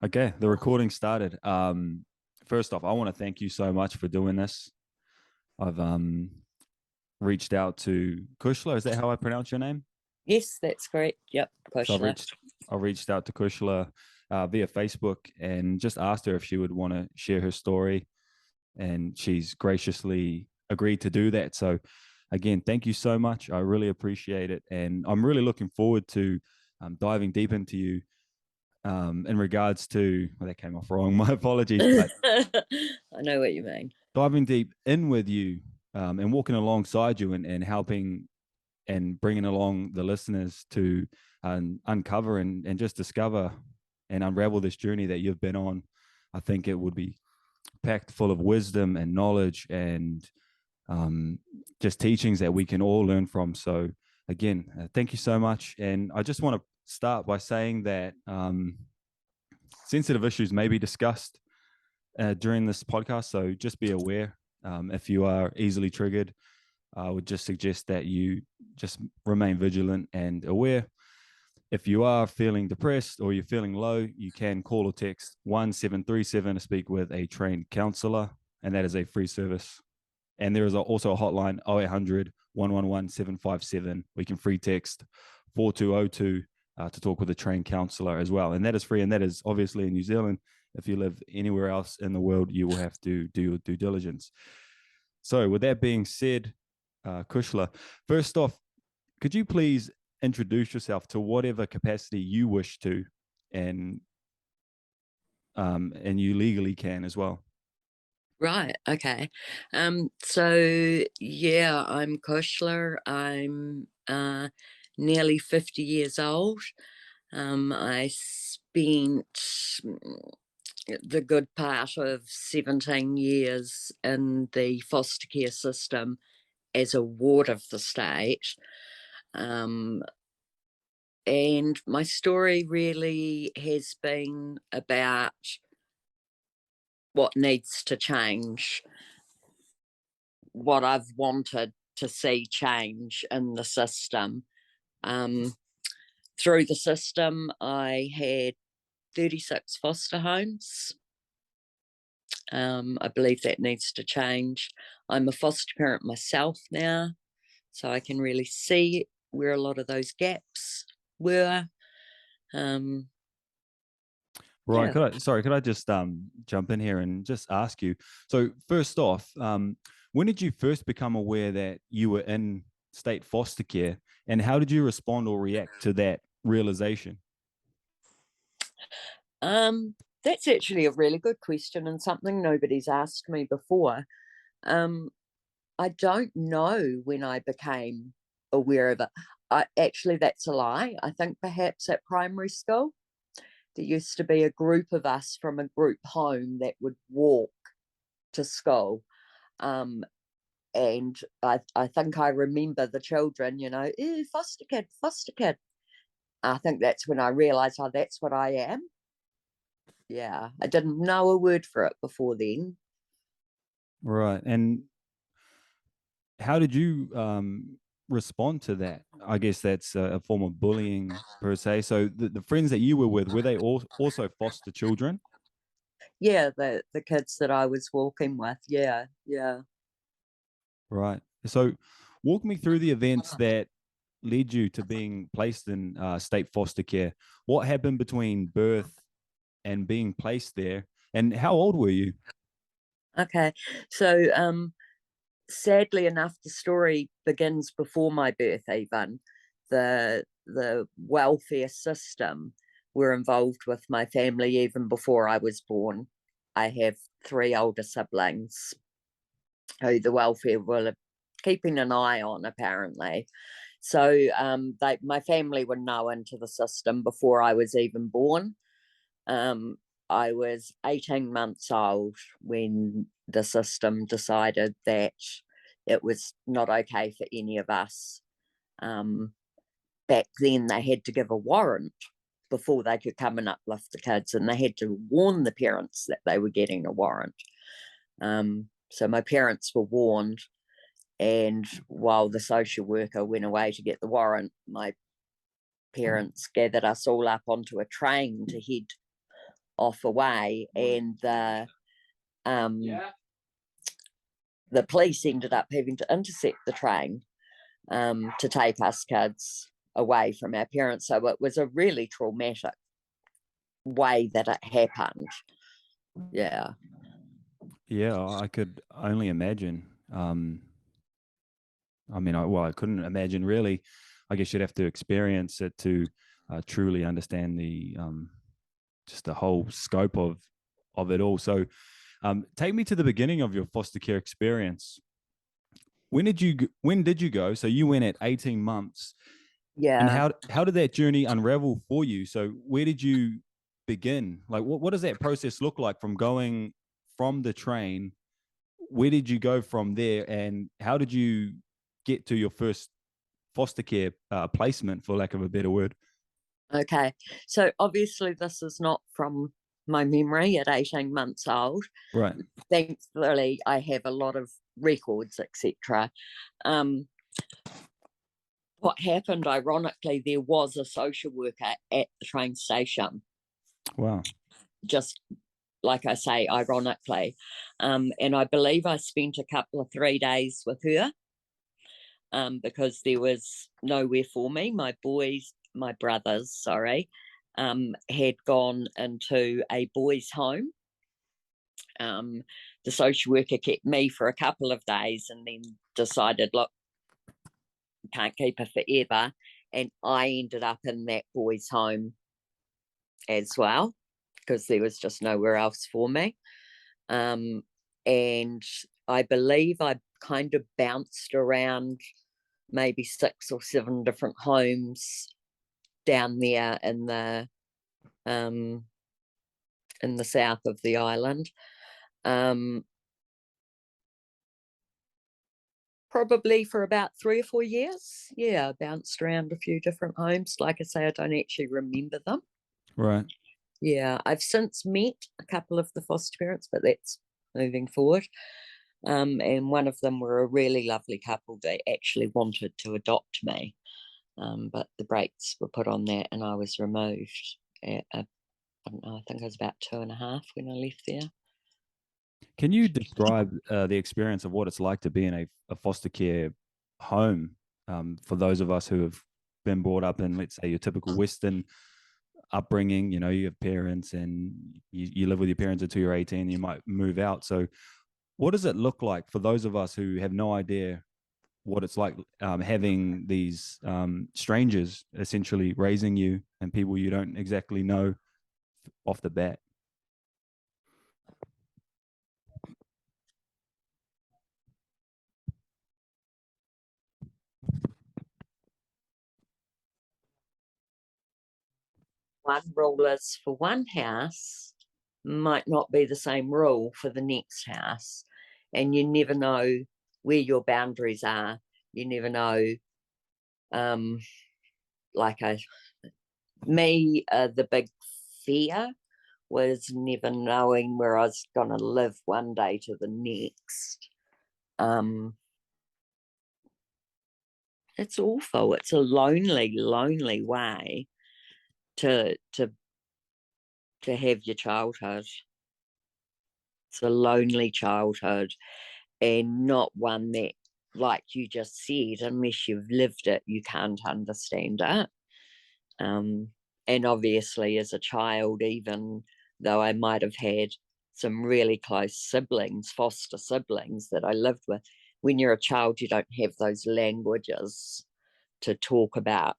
Okay, the recording started. First off, I want to thank you so much for doing this. I've reached out to Cushla. Is that how I pronounce your name? Yes, that's correct. Yep, So Cushla. I reached out to Cushla via Facebook and just asked her if she would want to share her story, and she's graciously agreed to do that. So, again, thank you so much. I really appreciate it, and I'm really looking forward to diving deep into you in regards to, well, that came off wrong. My apologies, but I know what you mean. diving deep in with you and walking alongside you and helping and bringing along the listeners to uncover and just discover and unravel this journey that you've been on. I think it would be packed full of wisdom and knowledge and just teachings that we can all learn from. So, again, thank you so much. And I just want to start by saying that sensitive issues may be discussed during this podcast. So just be aware if you are easily triggered. I would just suggest that you just remain vigilant and aware. If you are feeling depressed or you're feeling low, you can call or text 1737 to speak with a trained counselor, and that is a free service. And there is also a hotline 0800 111 757. We can free text 4202 to talk with a trained counselor as well. And that is free. And that is obviously in New Zealand. If you live anywhere else in the world, you will have to do your due diligence. So, with that being said, Cushla, first off, could you please introduce yourself to whatever capacity you wish to, and you legally can as well. Right, okay. So yeah, I'm Cushla. I'm nearly 50 years old. I spent the good part of 17 years in the foster care system as a ward of the state. And my story really has been about what needs to change, what I've wanted to see change in the system. Through the system, I had 36 foster homes. I believe that needs to change. I'm a foster parent myself now, so I can really see where a lot of those gaps were. Right. Yeah. Could I just jump in here and just ask you? So first off, when did you first become aware that you were in state foster care, and how did you respond or react to that realization? That's actually a really good question and something nobody's asked me before. Um, I don't know when I became aware of it. Actually, that's a lie. I think perhaps at primary school, there used to be a group of us from a group home that would walk to school. Um, and I think I remember the children, foster kid, foster kid. I think that's when I realized, oh, that's what I am. Yeah, I didn't know a word for it before then. Right. And how did you respond to that? I guess that's a form of bullying per se. So the friends that you were they all also foster children? Yeah, the kids that I was walking with. Yeah, yeah. Right. So walk me through the events that led you to being placed in state foster care. What happened between birth and being placed there? And how old were you? Okay. So sadly enough, the story begins before my birth even. The welfare system were involved with my family even before I was born. I have three older siblings who the welfare were keeping an eye on, apparently. So my family were known to the system before I was even born. Um, I was 18 months old when the system decided that it was not okay for any of us. Um, Back then, they had to give a warrant before they could come and uplift the kids, and they had to warn the parents that they were getting a warrant. So my parents were warned, and while the social worker went away to get the warrant, my parents gathered us all up onto a train to head off away, and the police ended up having to intercept the train to take us kids away from our parents. So it was a really traumatic way that it happened. Yeah. Yeah, I could only imagine. I mean, I couldn't imagine really. I guess you'd have to experience it to truly understand the just the whole scope of it all. So, take me to the beginning of your foster care experience. When did you go? So you went at 18 months. And Yeah. how did that journey unravel for you? So where did you begin? Like what does that process look like from going from the train? Where did you go from there, and how did you get to your first foster care placement, for lack of a better word? Okay. So obviously this is not from my memory at 18 months old. Right. Thankfully, I have a lot of records, etc. What happened, ironically, there was a social worker at the train station. Wow. Just like I say, ironically. And I believe I spent a couple of 3 days with her because there was nowhere for me. My brothers, had gone into a boys' home. The social worker kept me for a couple of days and then decided, look, can't keep her forever. And I ended up in that boys' home as well because there was just nowhere else for me. And I believe I kind of bounced around maybe 6 or 7 different homes down there in the south of the island. Probably for about 3 or 4 years. Yeah, I bounced around a few different homes. Like I say, I don't actually remember them. Right. Yeah, I've since met a couple of the foster parents, but that's moving forward. And one of them were a really lovely couple. They actually wanted to adopt me, but the brakes were put on that and I was removed. I don't know, I think I was about 2.5 when I left there. Can you describe the experience of what it's like to be in a foster care home for those of us who have been brought up in, let's say, your typical Western upbringing? You know, you have parents and you live with your parents until you're 18, you might move out. So what does it look like for those of us who have no idea what it's like having these strangers essentially raising you and people you don't exactly know off the bat? One rule is for one house might not be the same rule for the next house. And you never know where your boundaries are. You never know, the big fear was never knowing where I was going to live one day to the next. It's awful. It's a lonely, lonely way to have your childhood. It's a lonely childhood, and not one that, like you just said, unless you've lived it, you can't understand it. And obviously, as a child, even though I might have had some really close siblings, foster siblings that I lived with, when you're a child, you don't have those languages to talk about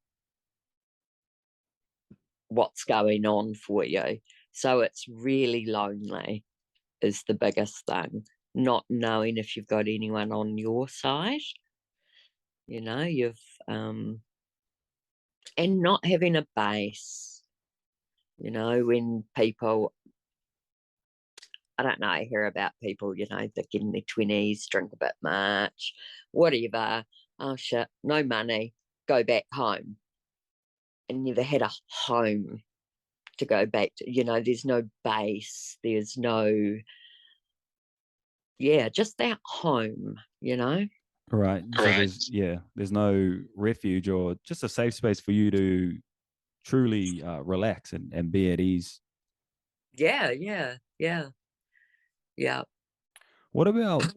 what's going on for you. So it's really lonely is the biggest thing. Not knowing if you've got anyone on your side, and not having a base. When people, I don't know, I hear about people, that get in their 20s, drink a bit much, whatever. Oh shit, no money, go back home. And never had a home to go back to, there's no base, there's no, just that home. Right. So there's no refuge or just a safe space for you to truly relax and be at ease. Yeah, yeah, yeah, yeah. What about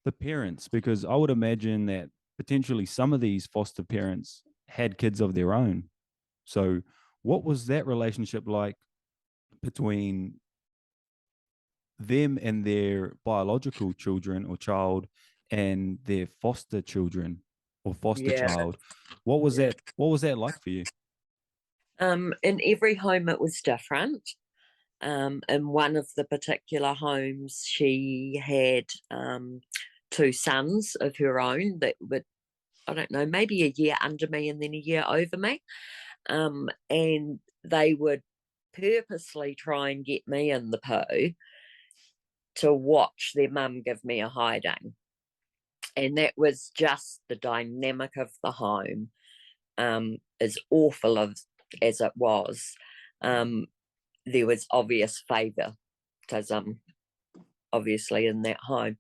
the parents? Because I would imagine that potentially some of these foster parents had kids of their own. So, what was that relationship like between them and their biological children or child and their foster children or foster Yeah. child? What was Yeah. that? What was that like for you? In every home it was different. In one of the particular homes, she had two sons of her own that were, I don't know, maybe a year under me and then a year over me. And they would purposely try and get me in the poo to watch their mum give me a hiding. And that was just the dynamic of the home, as awful as it was. Um, there was obvious favoritism, obviously, in that home.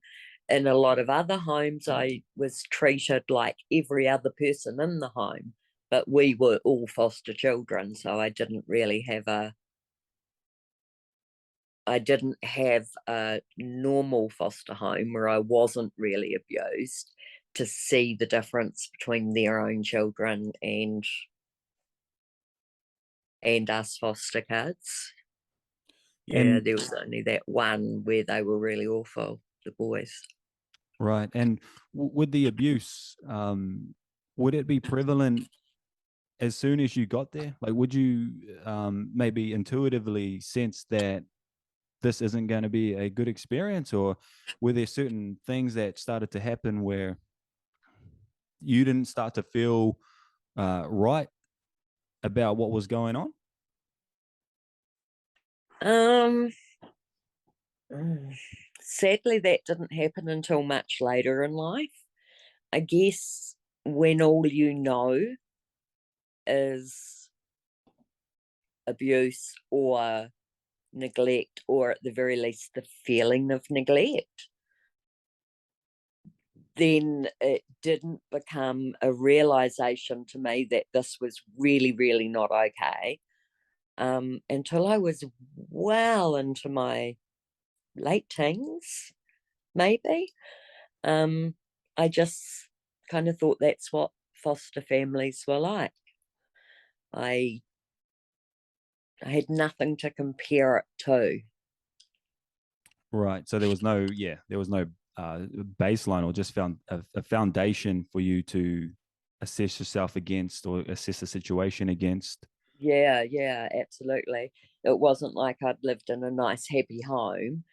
In a lot of other homes, I was treated like every other person in the home, but we were all foster children, so I didn't have a normal foster home where I wasn't really abused to see the difference between their own children and us foster kids. Yeah, And there was only that one where they were really awful, the boys. right, and with the abuse, would it be prevalent as soon as you got there? Like, would you maybe intuitively sense that this isn't going to be a good experience, or were there certain things that started to happen where you didn't start to feel right about what was going on? Um, Sadly, that didn't happen until much later in life. I guess when all you know is abuse or neglect, or at the very least, the feeling of neglect, then it didn't become a realization to me that this was really, really not okay, until I was well into my late teens, maybe. Um, I just kind of thought that's what foster families were like. I, I had nothing to compare it to. Right. So there was no, yeah, there was no baseline or just found a foundation for you to assess yourself against or assess the situation against. Yeah, yeah, absolutely. It wasn't like I'd lived in a nice, happy home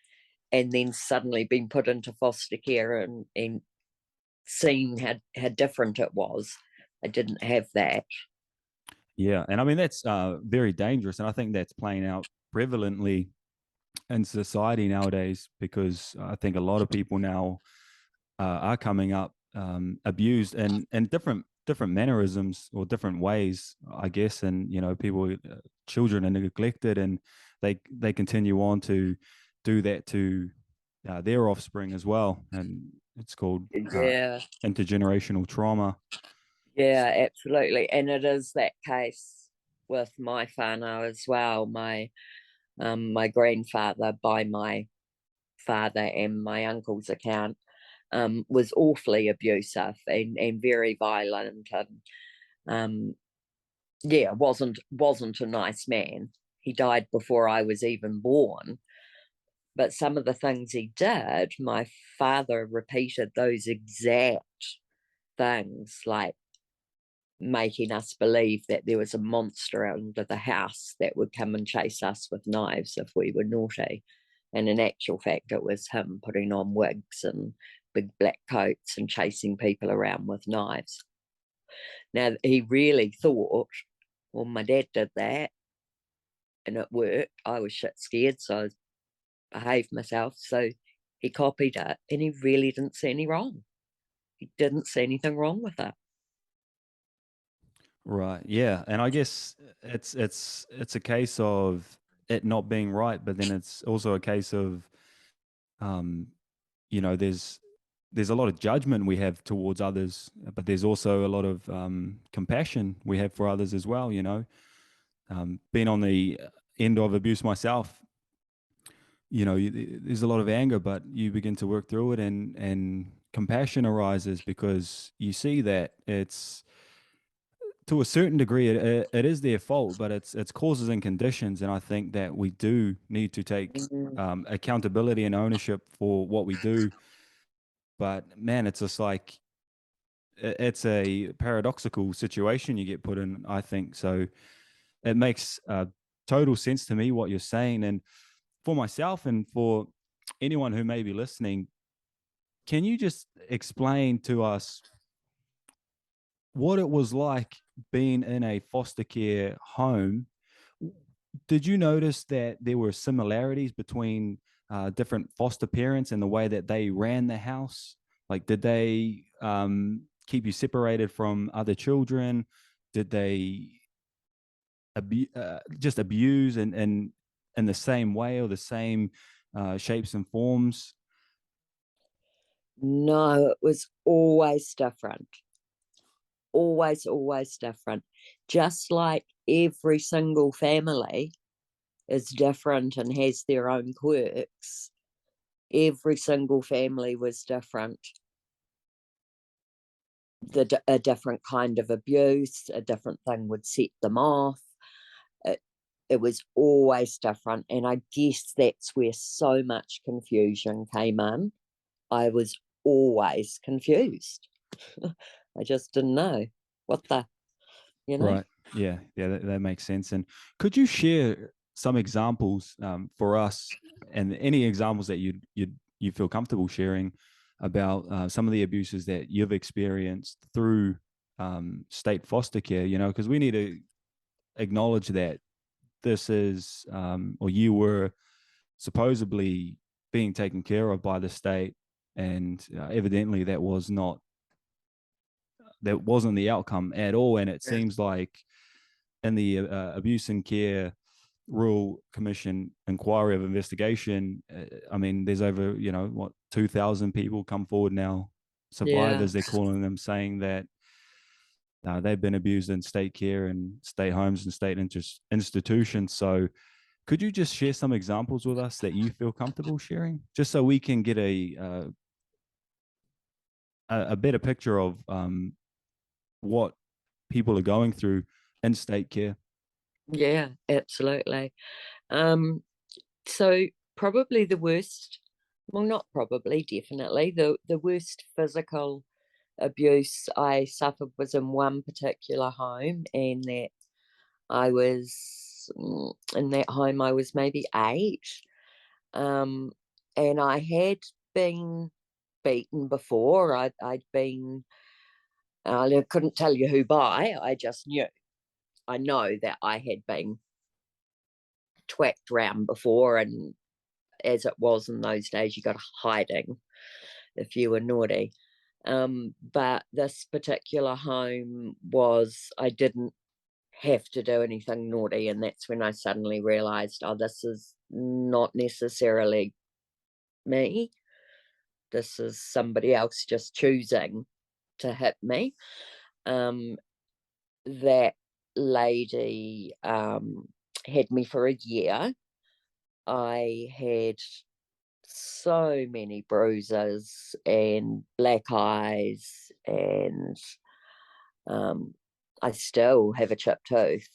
and then suddenly been put into foster care and seen how different it was. I didn't have that. Yeah. And I mean, that's very dangerous. And I think that's playing out prevalently in society nowadays because I think a lot of people now are coming up abused and different mannerisms or different ways, I guess. And people, children are neglected, and they continue on to do that to their offspring as well, and it's called Yeah, intergenerational trauma. yeah, absolutely. And it is that case with my whānau as well. My grandfather, by my father and my uncle's account, was awfully abusive and very violent, and yeah, wasn't a nice man. He died before I was even born. But some of the things he did, my father repeated those exact things, like making us believe that there was a monster under the house that would come and chase us with knives if we were naughty. And in actual fact, it was him putting on wigs and big black coats and chasing people around with knives. Now, he really thought, well, my dad did that and it worked. I was shit scared, so I behaved myself. So he copied it and he really didn't see any wrong. He didn't see anything wrong with it. Right. Yeah. And I guess it's a case of it not being right, but then it's also a case of um, there's a lot of judgment we have towards others, but there's also a lot of compassion we have for others as well. Been on the end of abuse myself. There's a lot of anger, but you begin to work through it, and compassion arises because you see that it's, to a certain degree, it is their fault, but it's causes and conditions. And I think that we do need to take accountability and ownership for what we do. But man, it's just like it's a paradoxical situation you get put in, I think. So it makes total sense to me what you're saying. And for myself and for anyone who may be listening, can you just explain to us what it was like being in a foster care home? Did you notice that there were similarities between different foster parents and the way that they ran the house? Like, did they keep you separated from other children? Did they just abuse in the same way or the same shapes and forms? No, it was always different. Always different. Just like every single family is different and has their own quirks, every single family was different. A different kind of abuse, a different thing would set them off. It was always different. And I guess that's where so much confusion came in. I was always confused. I just didn't know what Right. Yeah. Yeah. That makes sense. And could you share some examples for us, and any examples that you feel comfortable sharing about some of the abuses that you've experienced through state foster care? Because we need to acknowledge that this is, or you were supposedly being taken care of by the state, and evidently that wasn't the outcome at all. And it seems like in the Abuse and Care Royal Commission inquiry of investigation, I mean, there's over 2,000 people come forward now, survivors they're calling them, saying that they've been abused in state care and state homes and state institutions. So could you just share some examples with us that you feel comfortable sharing, just so we can get a better picture of what people are going through in state care? Yeah, absolutely. So probably the worst, well, not probably, definitely the worst physical abuse I suffered was in one particular home, and that I was in that home I was maybe 8, and I had been beaten before. I'd been, I couldn't tell you who by, I just knew. I know that I had been twacked round before, and as it was in those days, you got hiding if you were naughty. But this particular home was, I didn't have to do anything naughty, and that's when I suddenly realized, oh, this is not necessarily me. This is somebody else just choosing to hit me. That lady had me for a year. I had so many bruises and black eyes, and I still have a chipped tooth.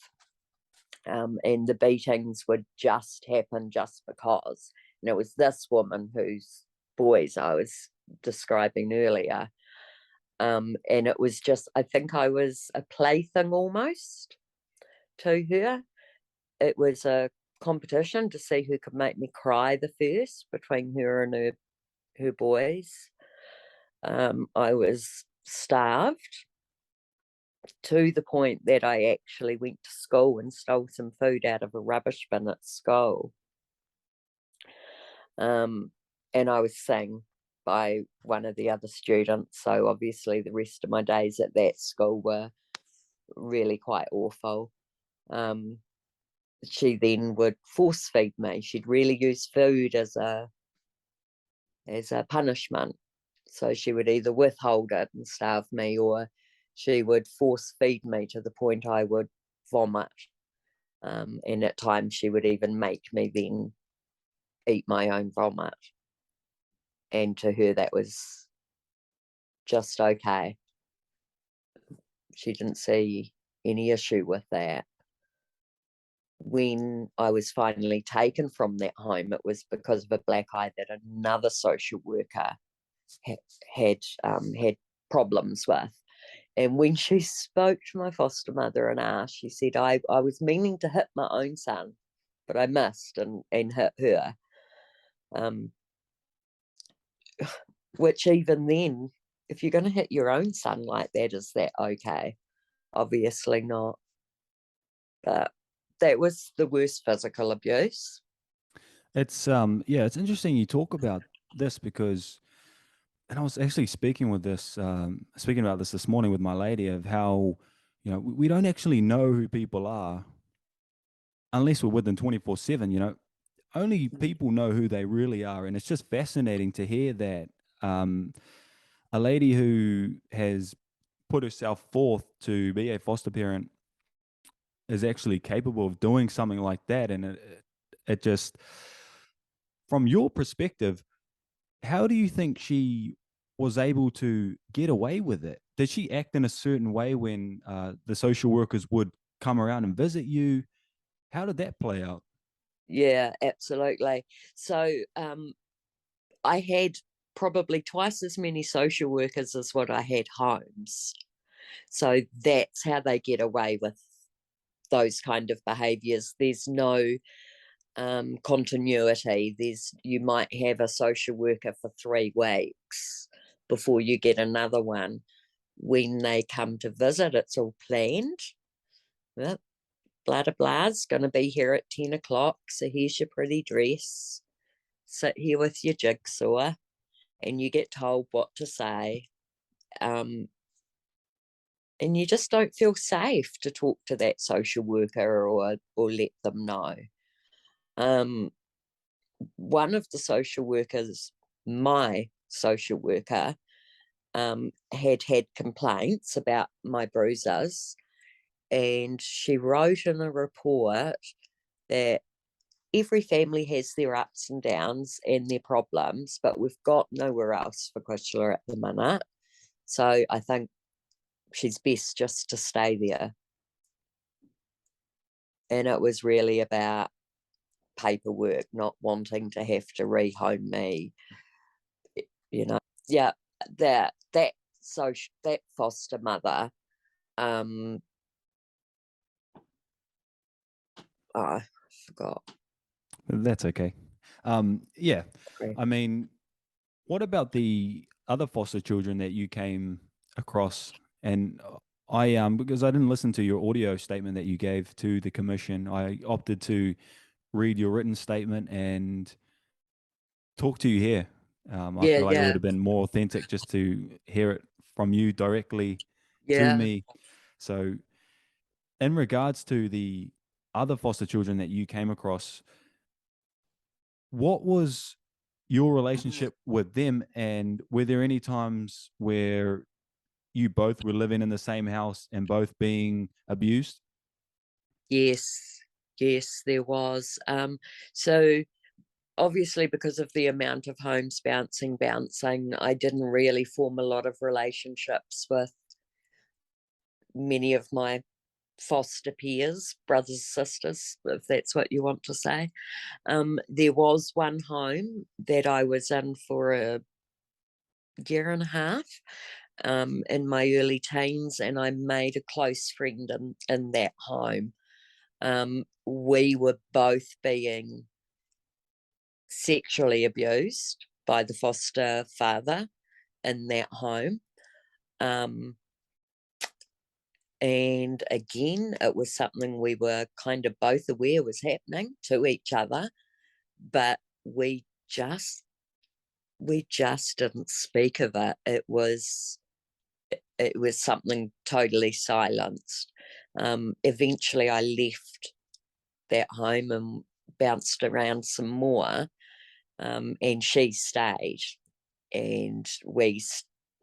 And the beatings would just happen just because. And it was this woman whose boys I was describing earlier. And it was just, I think I was a plaything almost to her. It was a competition to see who could make me cry the first between her and her boys. I was starved to the point that I actually went to school and stole some food out of a rubbish bin at school. And I was seen by one of the other students, so obviously the rest of my days at that school were really quite awful. She then would force feed me. She'd really use food as a punishment. So she would either withhold it and starve me, or she would force feed me to the point I would vomit. And at times she would even make me then eat my own vomit. And to her, that was just okay. She didn't see any issue with that. When I was finally taken from that home, it was because of a black eye that another social worker had problems with. And when she spoke to my foster mother and asked, she said, I was meaning to hit my own son, but I missed and hit her. Which even then, if you're going to hit your own son like that, is that okay? Obviously not. But that was the worst physical abuse. It's it's interesting you talk about this because, and I was actually speaking about this morning with my lady, of how, we don't actually know who people are unless we're with them 24/7. Only people know who they really are, and it's just fascinating to hear that a lady who has put herself forth to be a foster parent is actually capable of doing something like that. And it just, from your perspective, how do you think she was able to get away with it? Did she act in a certain way when the social workers would come around and visit you? How did that play out? Yeah, absolutely. So I had probably twice as many social workers as what I had homes. So that's how they get away with those kind of behaviours. There's no continuity. You might have a social worker for 3 weeks before you get another one. When they come to visit, it's all planned. Yep. Blah, blah, blah's going to be here at 10 o'clock. So here's your pretty dress. Sit here with your jigsaw, and you get told what to say. And you just don't feel safe to talk to that social worker or let them know. One of the social workers, my social worker, had complaints about my bruises, and she wrote in a report that every family has their ups and downs and their problems, but we've got nowhere else for Cushla at the minute. So I think she's best just to stay there. And it was really about paperwork, not wanting to have to rehome me. Yeah, that foster mother, oh, I forgot. That's okay. Yeah. I mean, what about the other foster children that you came across? And because I didn't listen to your audio statement that you gave to the commission, I opted to read your written statement and talk to you here. I feel like it would have been more authentic just to hear it from you directly to me. So, in regards to the other foster children that you came across, what was your relationship with them, and were there any times where you both were living in the same house and both being abused? Yes, there was. So obviously, because of the amount of homes bouncing, I didn't really form a lot of relationships with many of my foster peers, brothers, sisters, if that's what you want to say. There was one home that I was in for a year and a half in my early teens, and I made a close friend in that home. We were both being sexually abused by the foster father in that home. And again, it was something we were kind of both aware was happening to each other, but we just didn't speak of it. It was something totally silenced. Eventually I left that home and bounced around some more, and she stayed, and we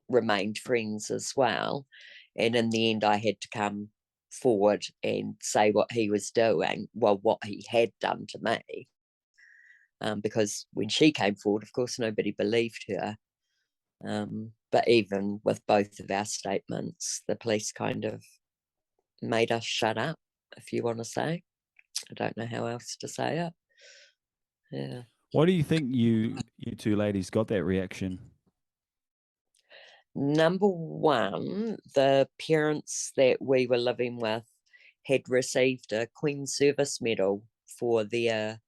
remained friends as well. And in the end, I had to come forward and say what he was doing, well, what he had done to me. Because when she came forward, of course, nobody believed her. But even with both of our statements, the police kind of made us shut up, if you want to say. I don't know how else to say it. Yeah. Why do you think you two ladies got that reaction? Number one, the parents that we were living with had received a Queen's Service Medal for their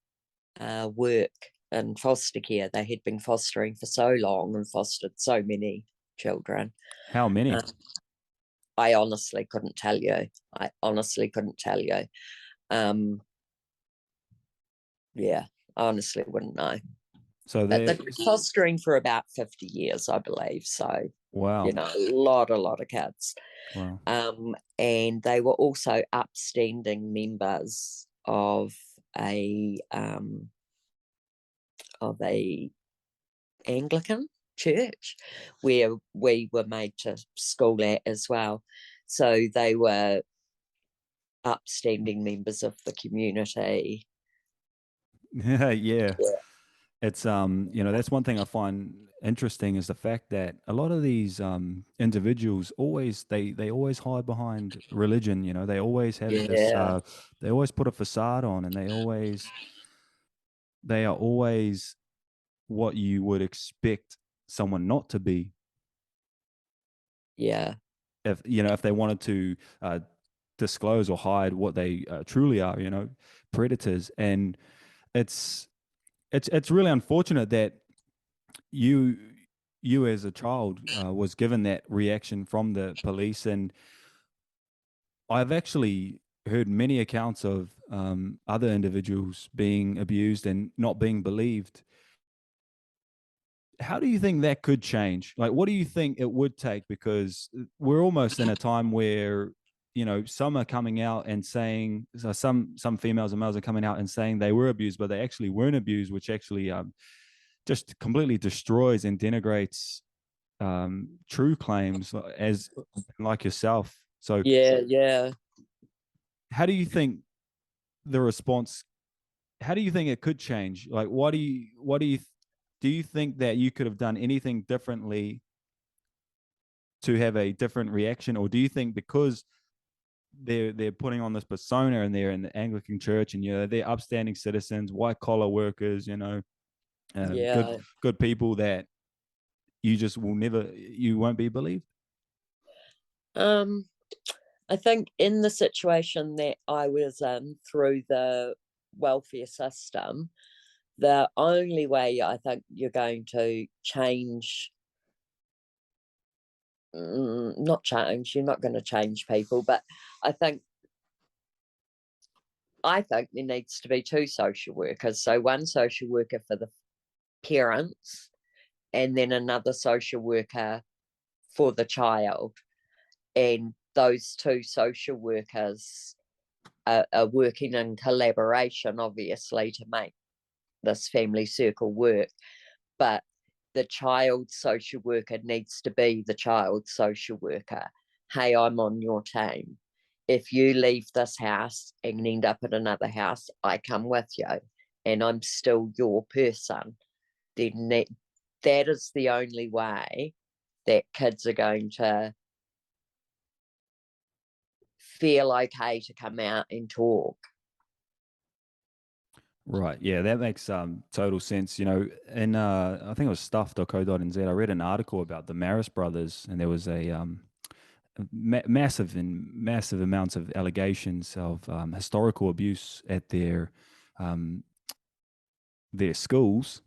work in foster care. They had been fostering for so long and fostered so many children. How many? I honestly couldn't tell you. Yeah, I honestly wouldn't know. So But they they've been fostering for about 50 years, I believe. So, wow. a lot of kids. Wow. And they were also upstanding members of a Anglican church where we were made to school at as well. So they were upstanding members of the community. Yeah. It's that's one thing I find interesting is the fact that a lot of these individuals always they always hide behind religion. They always have this Yeah, they always put a facade on, and they are always what you would expect someone not to be yeah, if they wanted to disclose or hide what they truly are, predators. And it's really unfortunate that you you as a child was given that reaction from the police. And I've actually heard many accounts of other individuals being abused and not being believed. How do you think that could change? Like, what do you think it would take? Because we're almost in a time where, some are coming out and saying, so some females and males are coming out and saying they were abused, but they actually weren't abused, which actually just completely destroys and denigrates true claims as like yourself. So yeah. how do you think the response, how do you think it could change? Like, do you think that you could have done anything differently to have a different reaction? Or do you think because they're putting on this persona and they're in the Anglican church and they're upstanding citizens, white collar workers, Yeah. good people, that you won't be believed? I think in the situation that I was in through the welfare system, the only way I think you're going to change, not change, you're not going to change people, but I think there needs to be two social workers. So one social worker for the parents and then another social worker for the child. And those two social workers are working in collaboration, obviously, to make this family circle work. But the child social worker needs to be the child social worker. Hey, I'm on your team. If you leave this house and end up at another house, I come with you and I'm still your person. Then that is the only way that kids are going to feel okay to come out and talk. Right. Yeah, that makes total sense. In I think it was stuff.co.nz, I read an article about the Maris brothers, and there was a massive amounts of allegations of historical abuse at their schools.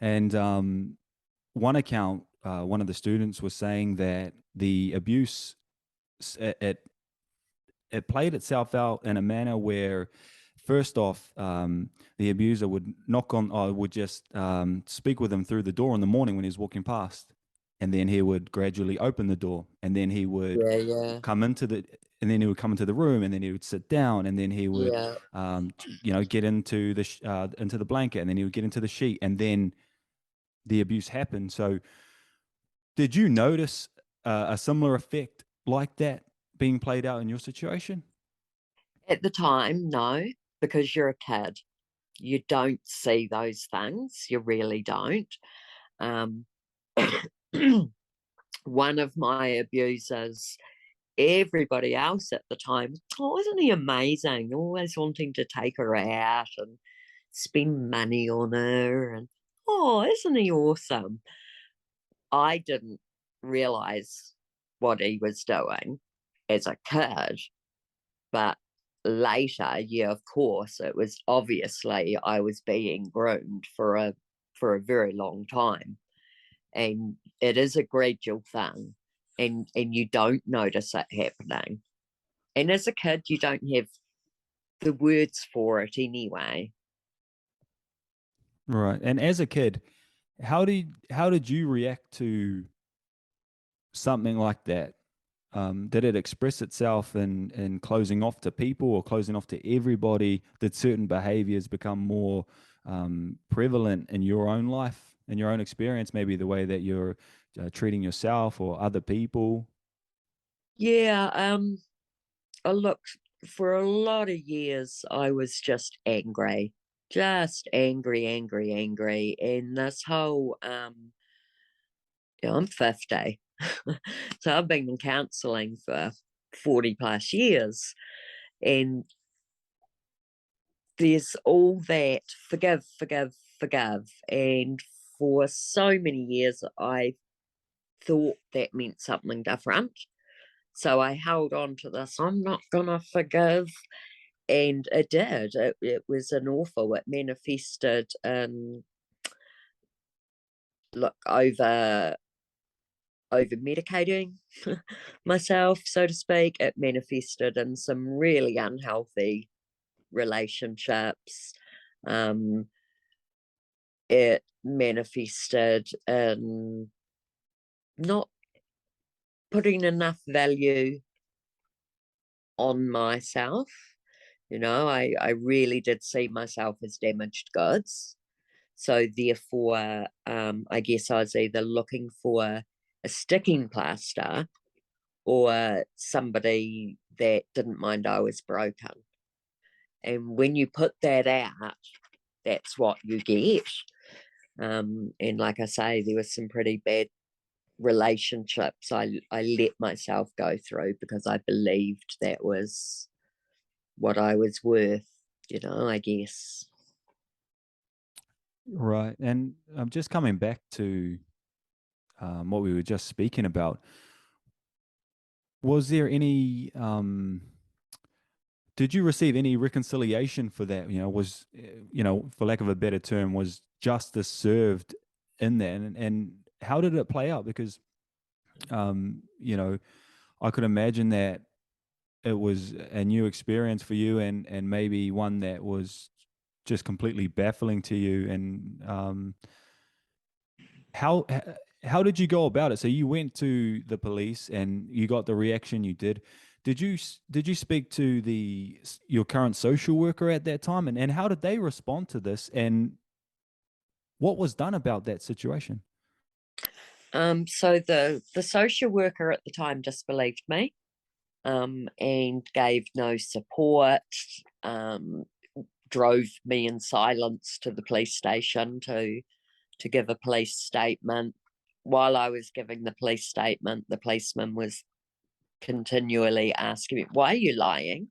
And one account, one of the students was saying that the abuse it played itself out in a manner where, first off, the abuser would would just speak with him through the door in the morning when he was walking past, and then he would gradually open the door, and then he would come into the, and then he would come into the room, and then he would sit down, and then he would, get into the blanket, and then he would get into the sheet, and then the abuse happened. So, did you notice a similar effect like that being played out in your situation? At the time, no, because you're a kid. You don't see those things. You really don't. Um, one of my abusers, everybody else at the time, oh, isn't he amazing? Always wanting to take her out and spend money on her. And, oh, isn't he awesome? I didn't realize what he was doing as a kid, but later, yeah, of course, it was obviously I was being groomed for a very long time, and it is a gradual thing, and you don't notice it happening. And as a kid, you don't have the words for it anyway. Right. And as a kid, how did you react to something like that? Did it express itself in closing off to people or closing off to everybody? Did certain behaviors become more prevalent in your own life, in your own experience? Maybe the way that you're treating yourself or other people. Yeah, look, for a lot of years, I was just angry, angry, angry. And this whole, I'm 50. So I've been in counselling for 40 plus years. And there's all that forgive, forgive, forgive. And for so many years, I thought that meant something different. So I held on to this. I'm not going to forgive. And it did. It was an awful. It manifested in, look, over medicating myself, so to speak. It manifested in some really unhealthy relationships. Um, it manifested in not putting enough value on myself. I really did see myself as damaged goods. So therefore, I guess I was either looking for a sticking plaster or somebody that didn't mind I was broken. And when you put that out, that's what you get. And like I say, there was some pretty bad relationships I let myself go through because I believed that was what I was worth, I guess. Right. And I'm just coming back to what we were just speaking about. Was there any did you receive any reconciliation for that? Was for lack of a better term, was justice served in that? And how did it play out? Because I could imagine that it was a new experience for you, and maybe one that was just completely baffling to you. And how how did you go about it? So you went to the police and you got the reaction you did. Did you speak to your current social worker at that time, and how did they respond to this, and what was done about that situation? So the social worker at the time disbelieved me, and gave no support. Um, Drove me in silence to the police station to give a police statement. While I was giving the police statement, the policeman was continually asking me, "Why are you lying?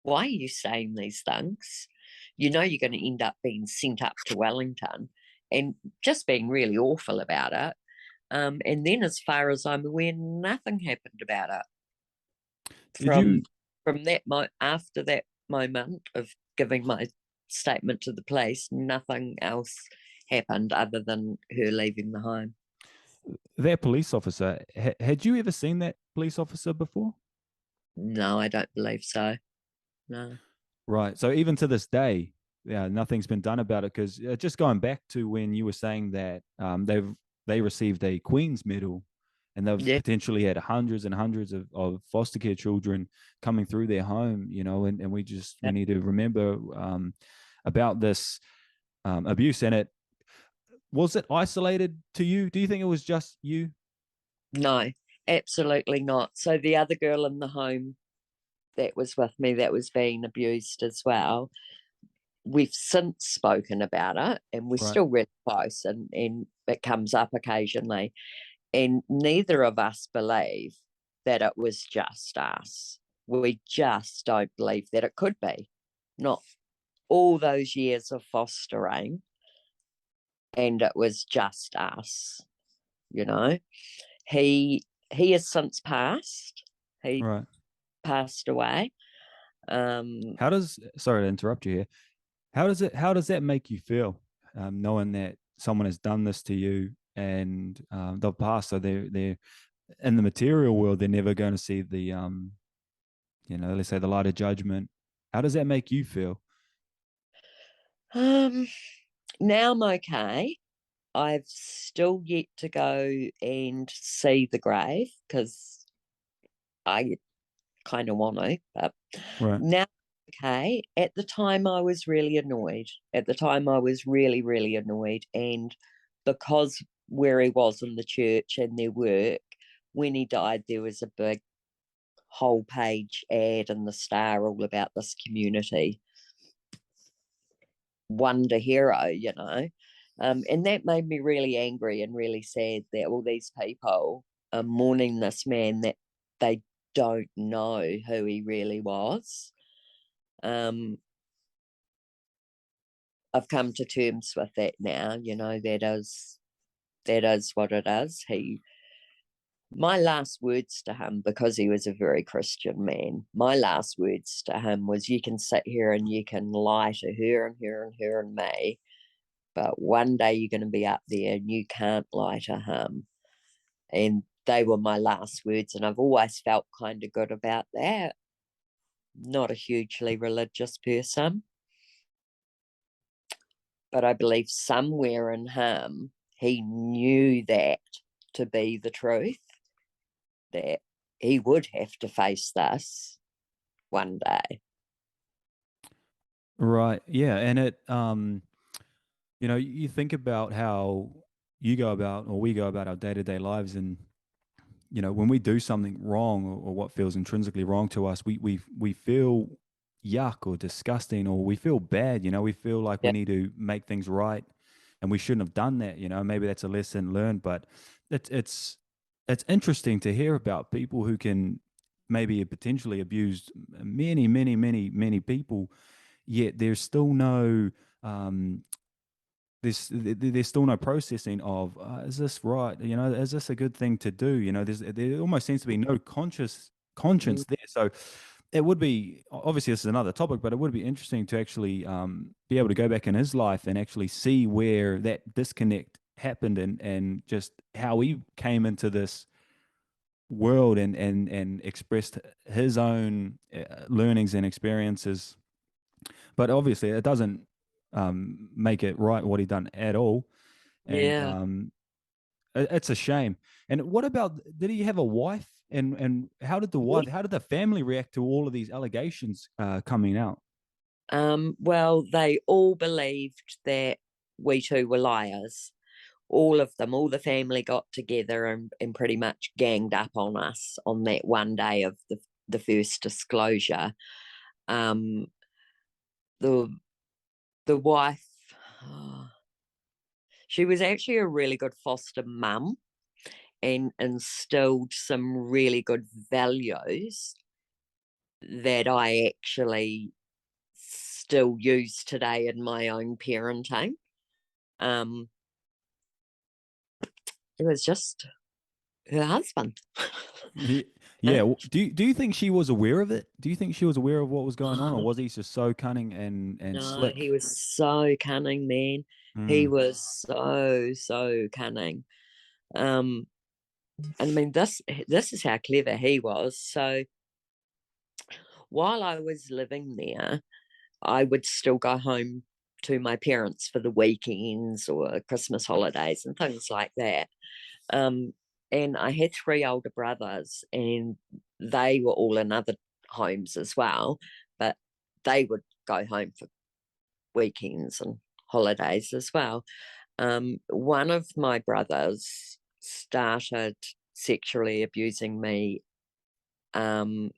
Why are you saying these things? You know you're going to end up being sent up to Wellington," and just being really awful about it. And then, as far as I'm aware, nothing happened about it Did from you after that moment of giving my statement to the police. Nothing else happened other than her leaving the home. that police officer, had you ever seen that police officer before? No, I don't believe so. No. Right. So even to this day, yeah, nothing's been done about it. Because just going back to when you were saying that they received a Queen's Medal, and they've Yeah. potentially had hundreds and hundreds of foster care children coming through their home, and we need to remember about this abuse. And was it isolated to you? Do you think it was just you? No, absolutely not. So the other girl in the home that was with me that was being abused as well, we've since spoken about it, and we're Right. still really close, and it comes up occasionally. And neither of us believe that it was just us. We just don't believe that it could be. Not all those years of fostering, and it was just us, you know. He has since passed. He Right. passed away. How does, sorry to interrupt you here. How does that make you feel, knowing that someone has done this to you and they've passed, so they're in the material world, they're never going to see the let's say the light of judgment. How does that make you feel? um Now I'm okay. I've still yet to go and see the grave because I kind of want to, but Right. now, okay. At the time, I was really annoyed. At the time, I was really, really annoyed. And because where he was in the church and their work, when he died, there was a big whole page ad in the Star all about this community wonder hero, you know. And that made me really angry and really sad that all these people are mourning this man that they don't know who he really was. Um, I've come to terms with that now, you know, that is what it is. My last words to him, because he was a very Christian man, my last words to him was, you can sit here and you can lie to her and her and her and me, but one day you're going to be up there and you can't lie to him. And they were my last words, and I've always felt kind of good about that. Not a hugely religious person, but I believe somewhere in him, he knew that to be the truth, that he would have to face this one day. Right. Yeah. And you think about how you go about, or we go about our day-to-day lives, and when we do something wrong, or what feels intrinsically wrong to us, we feel yuck or disgusting, or we feel bad. We feel like we Yeah, need to make things right, and we shouldn't have done that. Maybe that's a lesson learned, but it's interesting to hear about people who can maybe potentially abuse many, many, many, many people, yet there's still no um, there's still no processing of, is this right? Is this a good thing to do? There almost seems to be no mm, conscience there. So it would be, obviously this is another topic, but it would be interesting to actually be able to go back in his life and actually see where that disconnect happened, and just how he came into this world, and expressed his own learnings and experiences. But obviously it doesn't make it right what he done at all. And yeah. it's a shame. And what about, did he have a wife? And how did the family react to all of these allegations coming out? Well, they all believed that we two were liars. All of them, all the family got together and pretty much ganged up on us on that one day of the first disclosure. Um, the the wife, oh, she was actually a really good foster mum and instilled some really good values that I actually still use today in my own parenting. Um, it was just her husband. He, yeah. Do you think she was aware of it? Do you think she was aware of what was going on, or Oh, was he just so cunning and no, he slick? was so cunning, man. He Mm. was so cunning. Um, and I mean, this is how clever he was. So while I was living there, I would still go home to my parents for the weekends or Christmas holidays and things like that. Um, and I had three older brothers, and they were all in other homes as well, but they would go home for weekends and holidays as well. One of my brothers started sexually abusing me when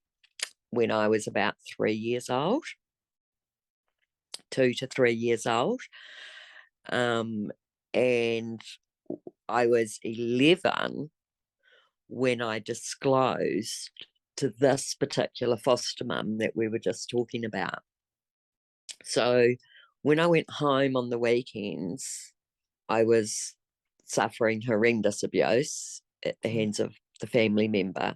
I was about 3 years old, 2 to 3 years old. And I was 11 when I disclosed to this particular foster mum that we were just talking about. So when I went home on the weekends, I was suffering horrendous abuse at the hands of the family member.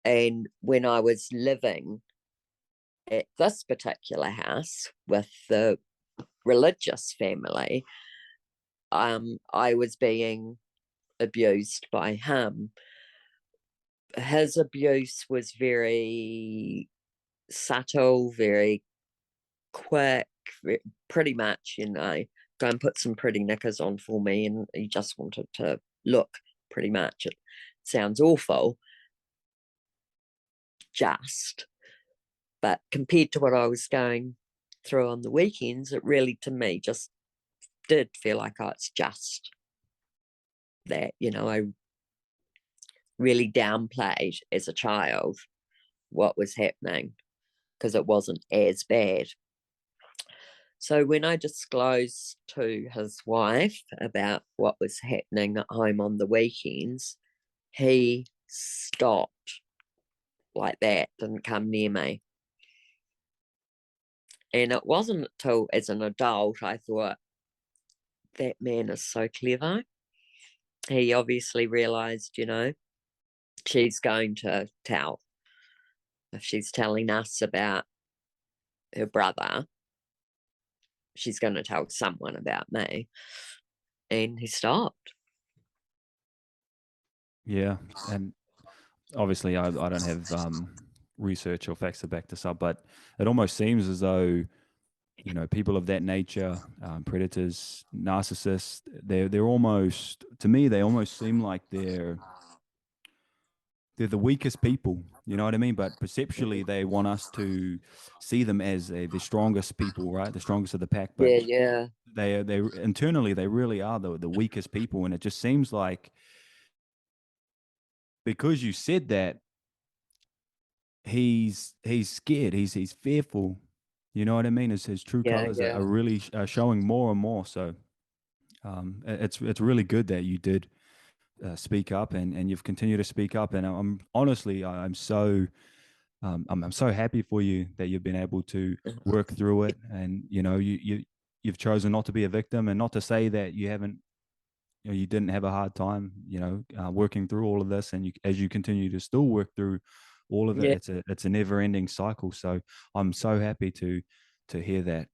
And when I was living at this particular house with the religious family, I was being abused by him. His abuse was very subtle, very quick, pretty much, go and put some pretty knickers on for me, and he just wanted to look, pretty much. It sounds awful, but compared to what I was going through on the weekends, it really, to me, just did feel like, oh, it's just that, I really downplayed as a child what was happening because it wasn't as bad. So when I disclosed to his wife about what was happening at home on the weekends, he stopped like that, didn't come near me. And it wasn't until as an adult I thought, that man is so clever. He obviously realised, she's going to tell. If she's telling us about her brother, she's going to tell someone about me. And he stopped. Yeah. And obviously I don't have research or facts to back this up, but it almost seems as though, people of that nature, predators, narcissists, they're almost, to me, they almost seem like they're the weakest people, you know what I mean? But perceptually, they want us to see them as the strongest people, right? The strongest of the pack. But Yeah. they internally, they really are the weakest people. And it just seems like, because you said that, he's scared, he's fearful. You know what I mean? His true colors Yeah. are really showing more and more. So it's really good that you did speak up, and you've continued to speak up. And I'm honestly, I'm so I'm so happy for you that you've been able to work through it. And you've chosen not to be a victim, and not to say that you haven't, you didn't have a hard time, working through all of this. And as you continue to still work through all of it, Yeah. it's a never ending cycle. So I'm so happy to hear that.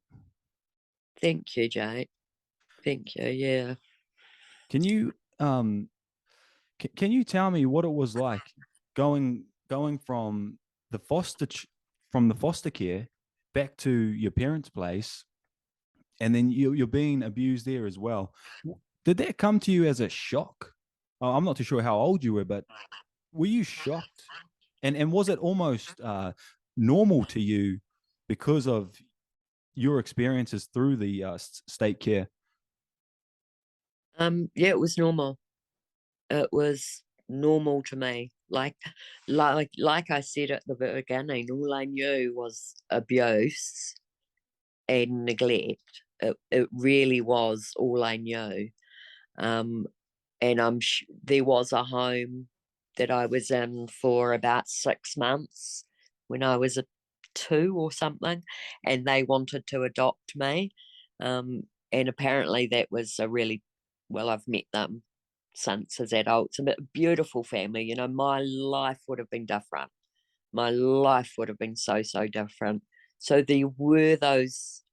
Thank you, Jake. Thank you. Yeah. Can you can you tell me what it was like going from the from the foster care back to your parents' place, and then you're being abused there as well? Did that come to you as a shock? I'm not too sure how old you were, but were you shocked? And was it almost normal to you because of your experiences through the state care? Yeah, it was normal. It was normal to me. Like I said at the beginning, all I knew was abuse and neglect. It really was all I knew. And there was a home that I was in for about 6 months when I was 2 or something, and they wanted to adopt me. And apparently that was a really, well, I've met them since as adults, a beautiful family. My life would have been different. My life would have been so, so different. So there were those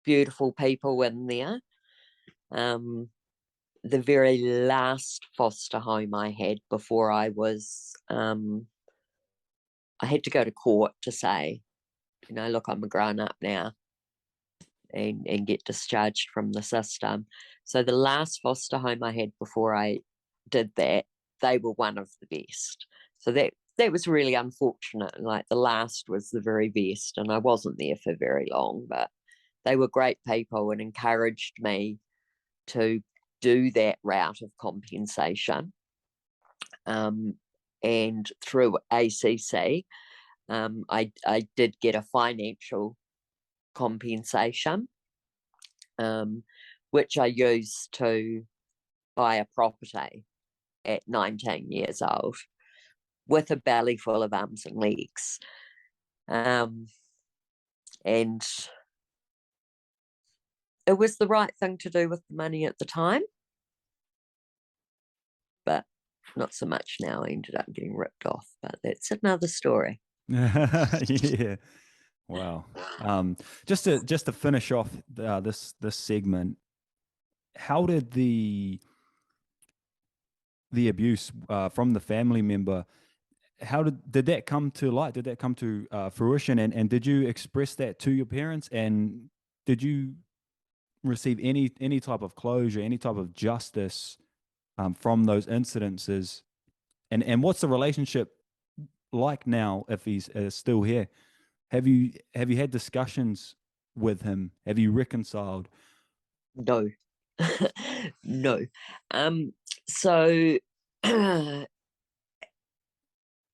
beautiful people in there. The very last foster home I had before I had to go to court to say, look, I'm a grown up now, and get discharged from the system. So the last foster home I had before I did that, they were one of the best. So that was really unfortunate. And like the last was the very best, and I wasn't there for very long, but they were great people and encouraged me to do that route of compensation. And through ACC, I did get a financial compensation, which I used to buy a property at 19 years old with a belly full of arms and legs. And it was the right thing to do with the money at the time, but not so much now. I ended up getting ripped off, but that's another story. Yeah. Wow. Just to finish off this segment, how did the abuse from the family member, how did that come to light? Did that come to fruition? And did you express that to your parents? And did you receive any type of closure, any type of justice from those incidences? And what's the relationship like now if he's still here? Have you had discussions with him? Have you reconciled? No. No. So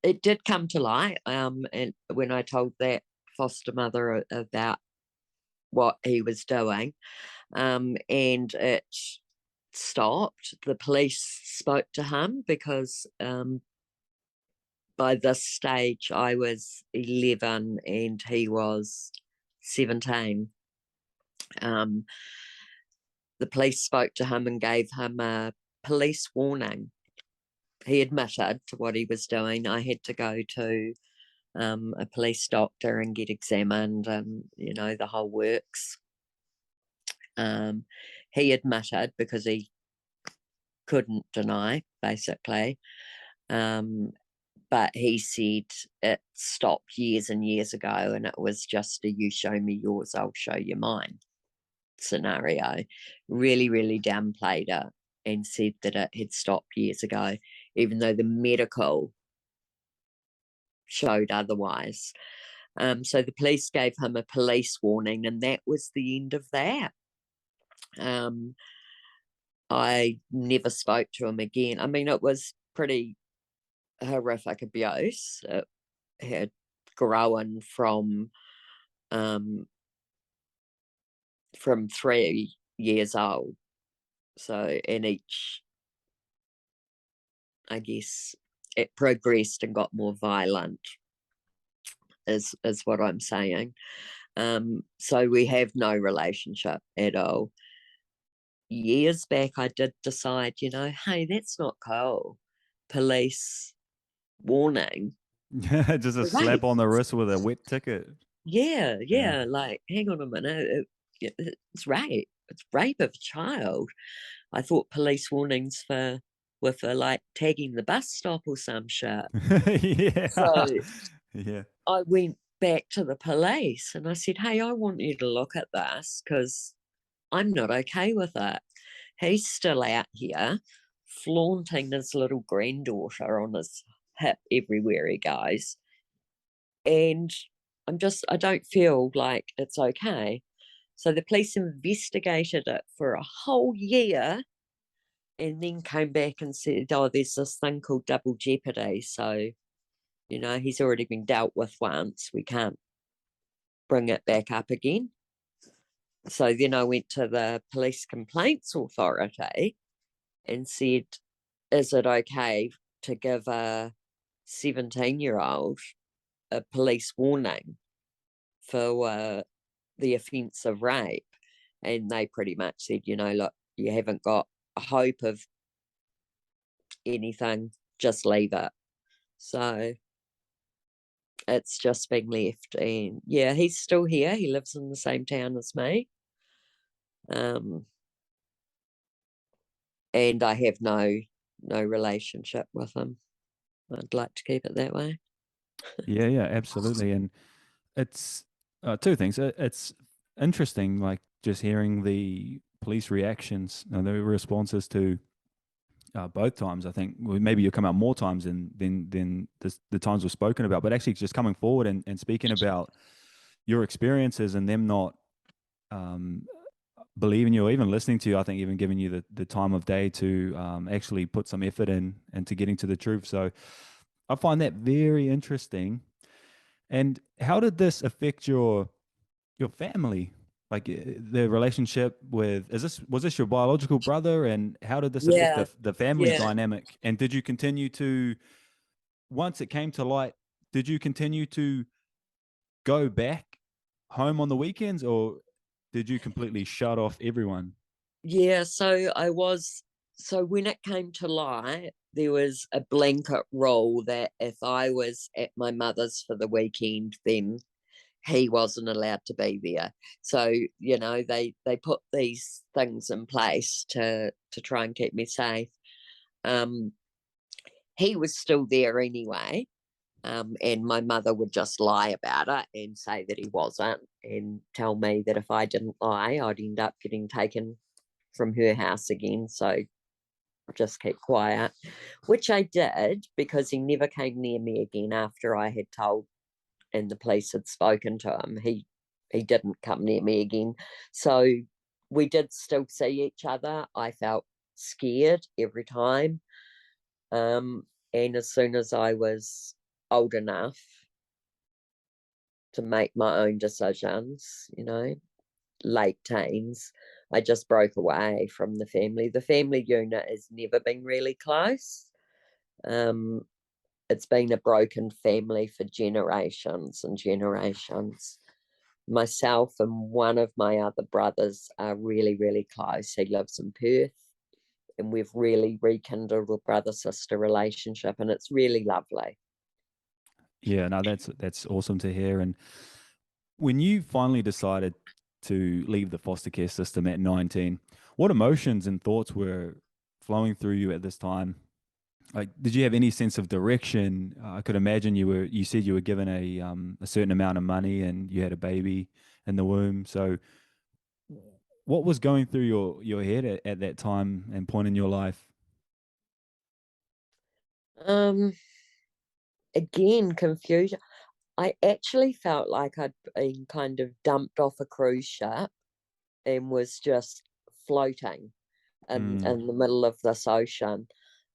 it did come to light, and when I told that foster mother about what he was doing, and it stopped. The police spoke to him because by this stage I was 11 and he was 17. The police spoke to him and gave him a police warning. He admitted to what he was doing. I had to go to a police doctor and get examined, and the whole works. He admitted because he couldn't deny, basically. But he said it stopped years and years ago, and it was just a you show me yours, I'll show you mine scenario. Really, really downplayed it and said that it had stopped years ago, even though the medical showed otherwise. So the police gave him a police warning, and that was the end of that. I never spoke to him again. I mean, it was pretty horrific abuse. It had grown from 3 years old. So in each, I guess, it progressed and got more violent, is what I'm saying. So we have no relationship at all. Years back, I did decide, hey, that's not cool. Police warning. Just a slap on the wrist with a wet ticket. Yeah. Like, hang on a minute. It's rape. It's rape of a child. I thought police warnings were for like tagging the bus stop or some shit. Yeah. So yeah. I went back to the police and I said, hey, I want you to look at this because I'm not okay with it. He's still out here flaunting his little granddaughter on his hip everywhere he goes. And I don't feel like it's okay. So the police investigated it for a whole year and then came back and said, oh, there's this thing called double jeopardy. So, he's already been dealt with once. We can't bring it back up again. So then I went to the Police Complaints Authority and said, is it okay to give a 17-year-old a police warning for the offence of rape? And they pretty much said, look, you haven't got a hope of anything, just leave it. So it's just been left. And yeah, he's still here. He lives in the same town as me. And I have no relationship with him. I'd like to keep it that way. Yeah, absolutely. And it's two things. It's interesting, like just hearing the police reactions, the responses to both times. I think maybe you'll come out more times than the times we've spoken about, but actually just coming forward and speaking about your experiences and them not believe in you, or even listening to you. I think even giving you the time of day to actually put some effort in into getting to the truth. So I find that very interesting. And how did this affect your family? Like the relationship with, was this your biological brother, and how did this affect Yeah, the family yeah, dynamic? And did you continue to, once it came to light, did you continue to go back home on the weekends, or did you completely shut off everyone? yeah. So when it came to light, there was a blanket rule that if I was at my mother's for the weekend, then he wasn't allowed to be there. So, they put these things in place to try and keep me safe. Um, he was still there anyway. And my mother would just lie about it and say that he wasn't, and tell me that if I didn't lie, I'd end up getting taken from her house again. So just keep quiet, which I did, because he never came near me again after I had told and the police had spoken to him. He didn't come near me again. So we did still see each other. I felt scared every time. And as soon as I was old enough to make my own decisions, late teens, I just broke away from the family. The family unit has never been really close. Um, it's been a broken family for generations and generations. Myself and one of my other brothers are really, really close. He lives in Perth, and we've really rekindled a brother-sister relationship, and it's really lovely. Yeah, no, that's awesome to hear. And when you finally decided to leave the foster care system at 19, what emotions and thoughts were flowing through you at this time? Like, did you have any sense of direction? I could imagine you said you were given a certain amount of money and you had a baby in the womb. So what was going through your head at that time and point in your life? Um, Again, confusion. I actually felt like I'd been kind of dumped off a cruise ship and was just floating Mm, in the middle of this ocean.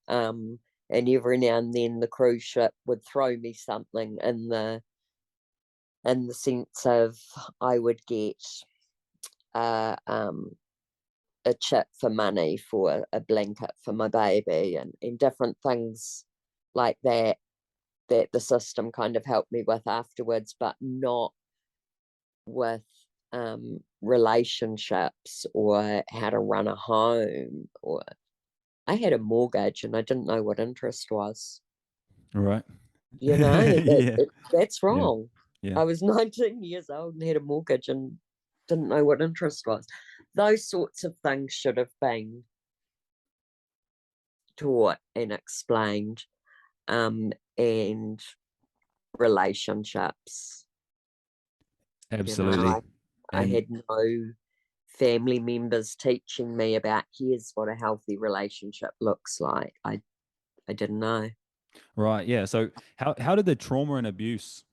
Um, and every now and then the cruise ship would throw me something in the sense of I would get uh, um, a chip for money for a blanket for my baby, and different things like that the system kind of helped me with afterwards, but not with relationships or how to run a home. Or I had a mortgage and I didn't know what interest was. right. That Yeah. that's Yeah. wrong. Yeah. I was 19 years old and had a mortgage and didn't know what interest was. Those sorts of things should have been taught and explained. And relationships, you know, Absolutely. I And had no family members teaching me about here's what a healthy relationship looks like. I didn't know. right, yeah. So how did the trauma and abuse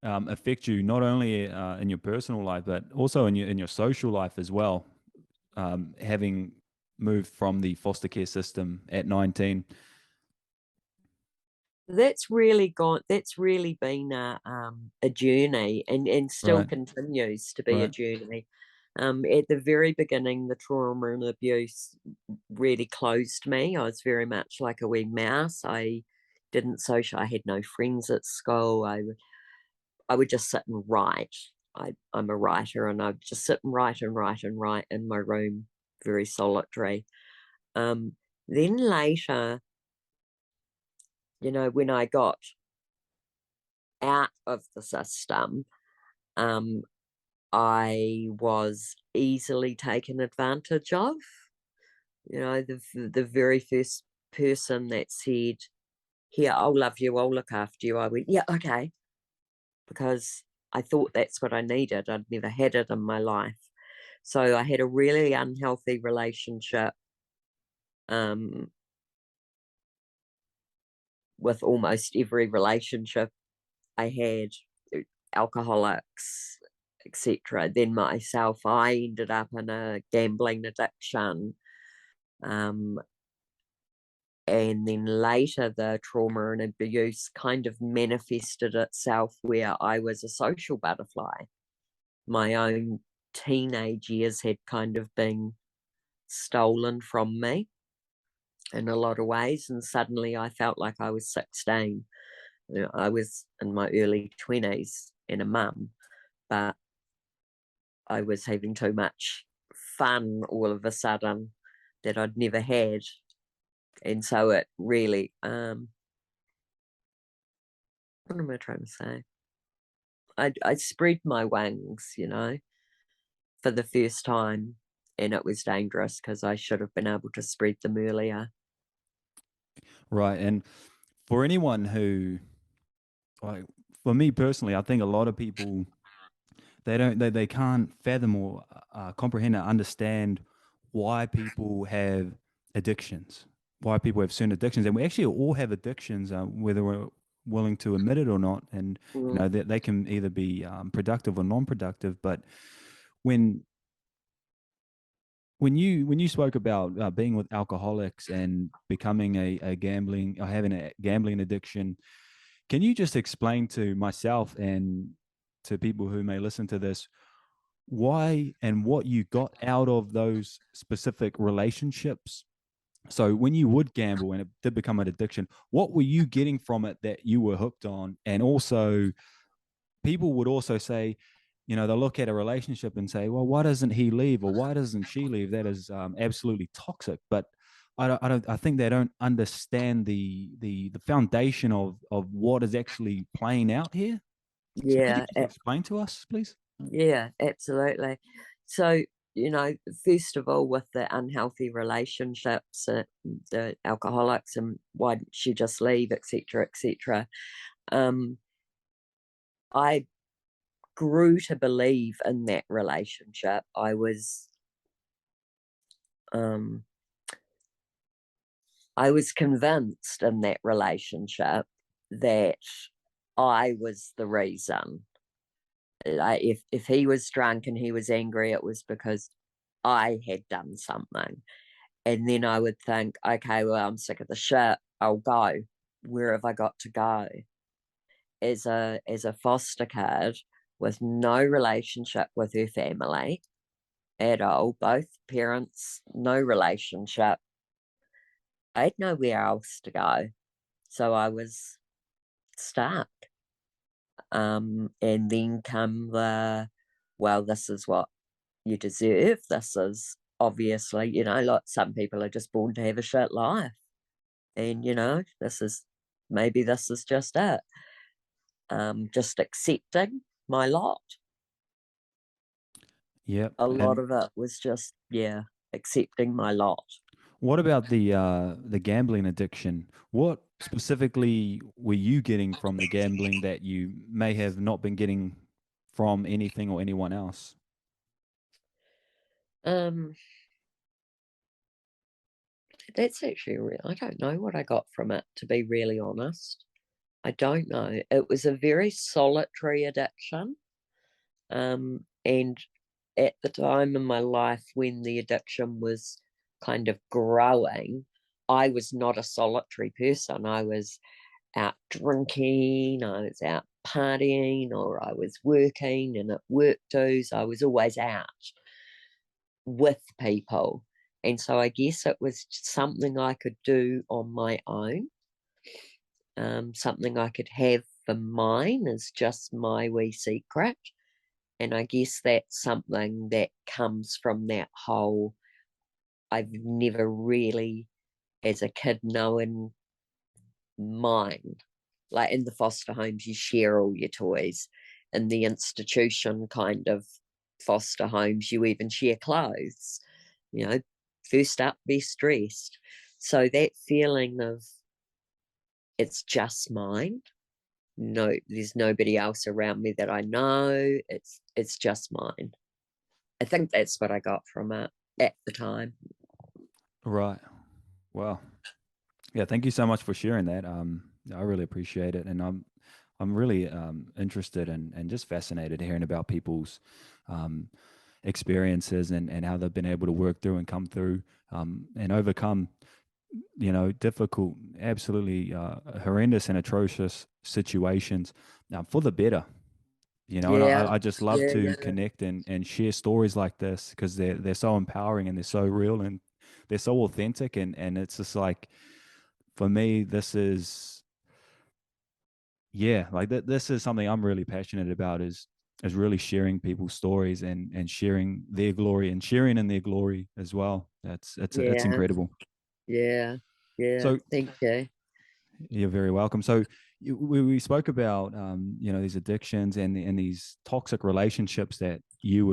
affect you, not only in your personal life, but also in your social life as well? Having moved from the foster care system at 19. That's really been a journey, and still Right, continues to be a right, journey. At the very beginning, the trauma and abuse really closed me. I was very much like a wee mouse. I didn't social. I had no friends at school. I would just sit and write. I'm a writer, and I'd just sit and write and write and write in my room, very solitary. Um, then later, when I got out of the system, um, I was easily taken advantage of. The very first person that said, "Here, I'll love you, I'll look after you," I went, "Yeah, okay," because I thought that's what I needed. I'd never had it in my life. So I had a really unhealthy relationship um, with almost every relationship I had. Alcoholics, etc. Then myself, I ended up in a gambling addiction. And then later, the trauma and abuse kind of manifested itself where I was a social butterfly. My own teenage years had kind of been stolen from me in a lot of ways, and suddenly I felt like I was 16. I was in my early 20s and a mum, but I was having too much fun all of a sudden that I'd never had. And so it really, what am I trying to say? I spread my wings, for the first time, and it was dangerous because I should have been able to spread them earlier. Right. And for anyone who, like, for me personally, I think a lot of people, they can't fathom or comprehend or understand why people have addictions, why people have certain addictions. And we actually all have addictions, whether we're willing to admit it or not. And, they can either be productive or non-productive. But when you spoke about being with alcoholics and becoming a gambling or having a gambling addiction, can you just explain to myself and to people who may listen to this why and what you got out of those specific relationships? So when you would gamble and it did become an addiction, what were you getting from it that you were hooked on? And also, people would also say, they'll look at a relationship and say, well, why doesn't he leave or why doesn't she leave? That is absolutely toxic. But I think they don't understand the foundation of what is actually playing out here. So could you Yeah, just explain to us, please? yeah, absolutely. So, first of all, with the unhealthy relationships, the alcoholics, and why didn't she just leave, etc., etc. I grew to believe in that relationship. Um, I was convinced in that relationship that I was the reason. Like if he was drunk and he was angry, it was because I had done something. And then I would think, okay, well, I'm sick of the shit. I'll go. Where have I got to go? As a foster kid with no relationship with her family at all, both parents, no relationship, I had nowhere else to go. So I was stuck. And then come well, this is what you deserve. This is obviously, like some people are just born to have a shit life. And, maybe this is just it. Just accepting my lot. Yep. A lot And of it was just, accepting my lot. what about the gambling addiction? What specifically were you getting from the gambling that you may have not been getting from anything or anyone else? Um, that's actually real. I don't know what I got from it, to be really honest. I don't know. It was a very solitary addiction. And at the time in my life when the addiction was kind of growing, I was not a solitary person. I was out drinking, I was out partying, or I was working and at work dues. I was always out with people. And so I guess it was something I could do on my own, something I could have for mine as just my wee secret. And I guess that's something that comes from that whole, I've never really, as a kid, known mine. Like in the foster homes, you share all your toys. In the institution kind of foster homes, you even share clothes. First up, best dressed. So that feeling of it's just mine. No, there's nobody else around me that I know. It's just mine. I think that's what I got from it at the time. Right. Wow. Yeah. Thank you so much for sharing that. I really appreciate it, and I'm really interested and just fascinated hearing about people's um, experiences and how they've been able to work through and come through and overcome, difficult, absolutely horrendous and atrocious situations for the better. And Yeah, I just love yeah, to yeah, connect and share stories like this because they're so empowering and they're so real and they're so authentic and it's just like for me this is like this is something I'm really passionate about is really sharing people's stories and sharing their glory and sharing in their glory as well. It's yeah, incredible. yeah, yeah. So Thank you. you're very welcome. So we spoke about these addictions and these toxic relationships that you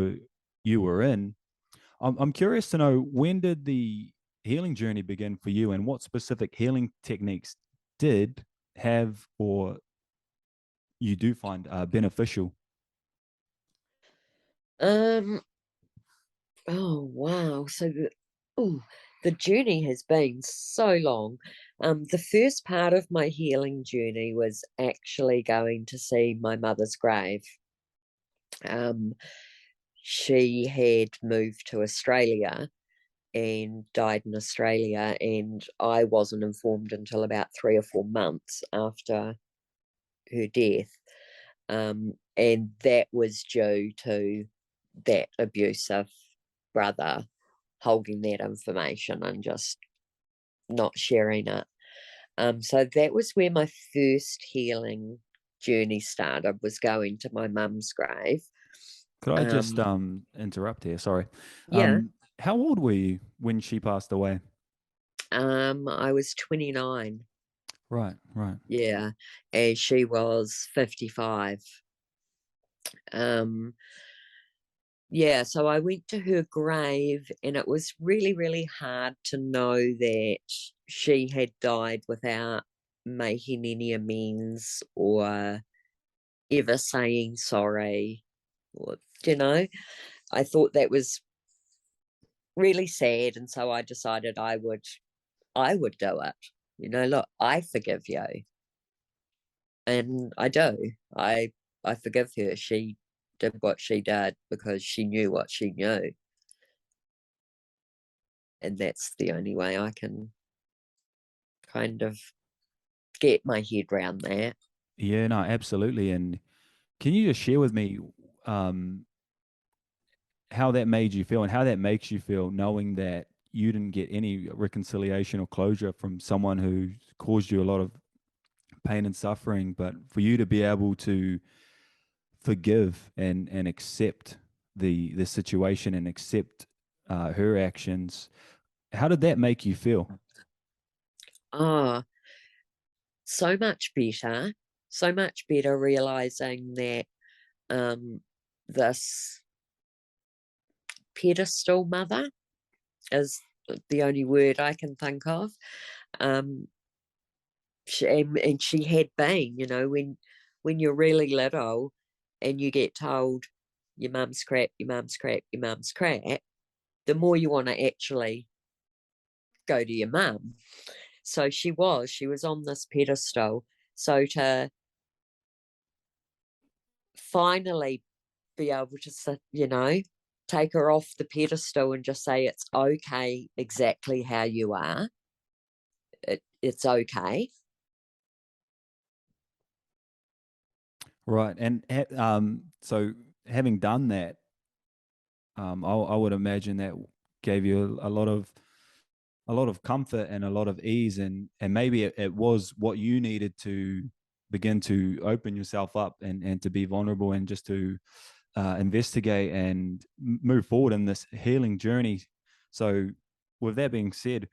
were in. I'm curious to know, when did the healing journey begin for you, and what specific healing techniques did have or you do find beneficial? Um, oh wow. Oh, the journey has been so long. The first part of my healing journey was actually going to see my mother's grave. Um, she had moved to Australia and died in Australia, and I wasn't informed until about 3 or 4 months after her death. And that was due to that abusive brother holding that information and just not sharing it. So that was where my first healing journey started, was going to my mum's grave. Could I just Um, interrupt here? Sorry. yeah, How old were you when she passed away? I was 29. Right, right. Yeah, and she was 55. Um, yeah, so I went to her grave, and it was really, really hard to know that she had died without making any amends or ever saying sorry. Or, I thought that was really sad, and so I decided I would do it. Look, I forgive you, and I do. I forgive her. She did what she did because she knew what she knew, and that's the only way I can kind of get my head round that. Yeah, no, absolutely. And can you just share with me um, how that made you feel and how that makes you feel, knowing that you didn't get any reconciliation or closure from someone who caused you a lot of pain and suffering, but for you to be able to forgive and accept the situation and accept her actions, how did that make you feel? Oh, so much better. So much better realizing that um this pedestal mother is the only word I can think of. Um, and she had been, when you're really little and you get told your mum's crap, your mum's crap, your mum's crap, the more you want to actually go to your mum. So she was on this pedestal. So to finally be able to sit, take her off the pedestal and just say it's okay exactly how you are. It's okay. Right. And so having done that, I would imagine that gave you a lot of comfort and a lot of ease, and maybe it was what you needed to begin to open yourself up and to be vulnerable and just to investigate and move forward in this healing journey. So, with that being said,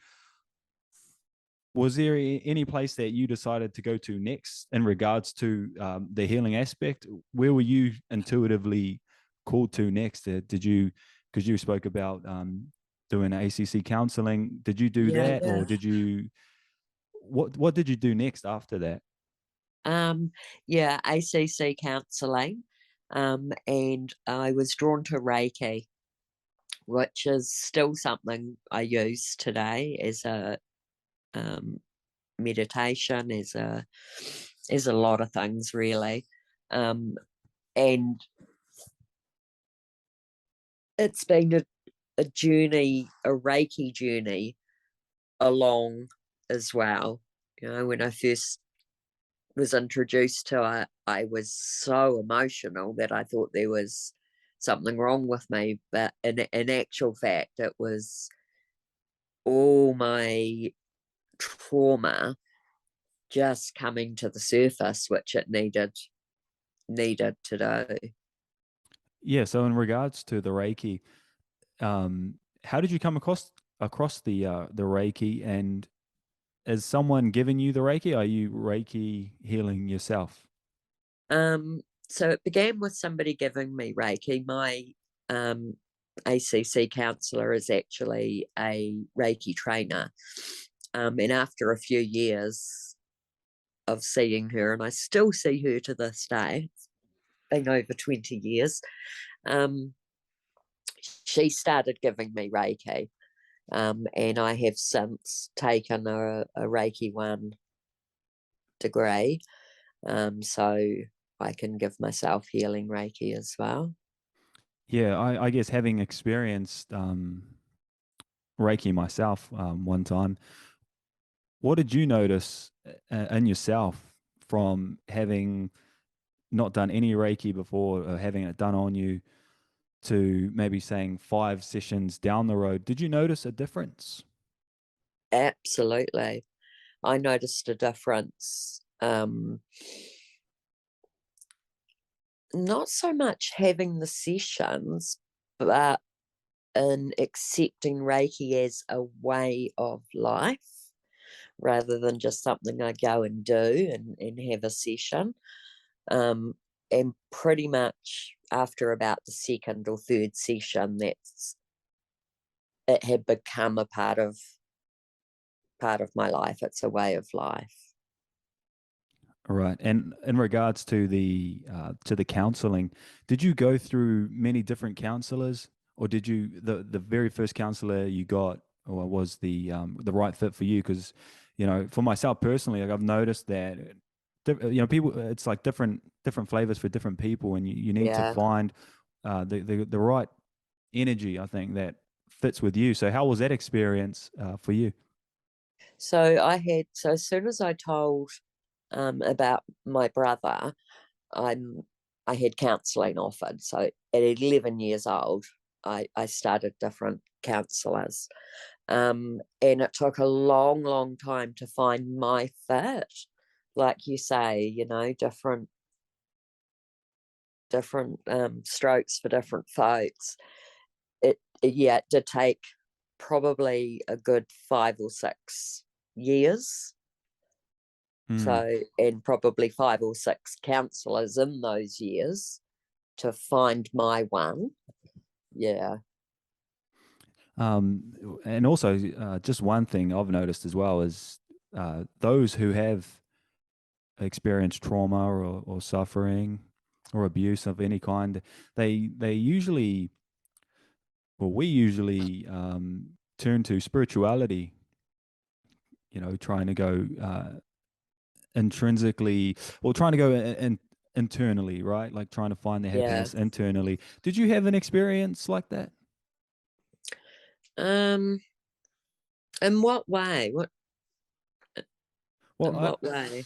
was there any place that you decided to go to next in regards to the healing aspect? Where were you intuitively called to next? Did you, because you spoke about doing ACC counseling, did you do Yeah, that, yeah. or did you? What did you do next after that? Um, yeah, ACC counselling. And I was drawn to Reiki, which is still something I use today as a um, meditation, as a There's a lot of things, really. And it's been a journey, a Reiki journey along as well. You know, when I first was introduced to it, I was so emotional that I thought there was something wrong with me. But in actual fact, it was all my trauma just coming to the surface, which it needed to do. Yeah. So in regards to the Reiki, how did you come across the Reiki, and is someone giving you the Reiki? Are you Reiki healing yourself? So it began with somebody giving me Reiki. My um, ACC counsellor is actually a Reiki trainer. And after a few years of seeing her, and I still see her to this day, it's been over 20 years, she started giving me Reiki. And I have since taken a Reiki 1 degree. So I can give myself healing Reiki as well. Yeah, I guess having experienced Reiki myself one time, what did you notice in yourself from having not done any Reiki before, or having it done on you, to maybe saying 5 sessions down the road? Did you notice a difference? Absolutely. I noticed a difference. Not so much having the sessions, but in accepting Reiki as a way of life rather than just something I go and do and have a session. And pretty much after about the second or third session, it had become a part of my life. It's a way of life. Right. And in regards to the counseling, did you go through many different counselors, or did you the very first counselor you got, or was the right fit for you? Because, for myself personally, like, I've noticed that people, it's like different flavors for different people, and you need to Yeah. find the right energy, I think, that fits with you. So how was that experience for you? So as soon as I told about my brother, I'm I had counselling offered. So at 11 years old, I started different counsellors. And it took a long, long time to find my fit. Like you say, different strokes for different folks. It did take probably a good 5 or 6 years. Mm. So, and probably 5 or 6 counsellors in those years to find my one. Yeah. And also, just one thing I've noticed as well is those who have experienced trauma or suffering or abuse of any kind, they usually, well, we usually turn to spirituality, trying to go intrinsically, or trying to go internally, right? Like trying to find the Yeah. happiness internally. Did you have an experience like that? Um, in what way? Well, In what way?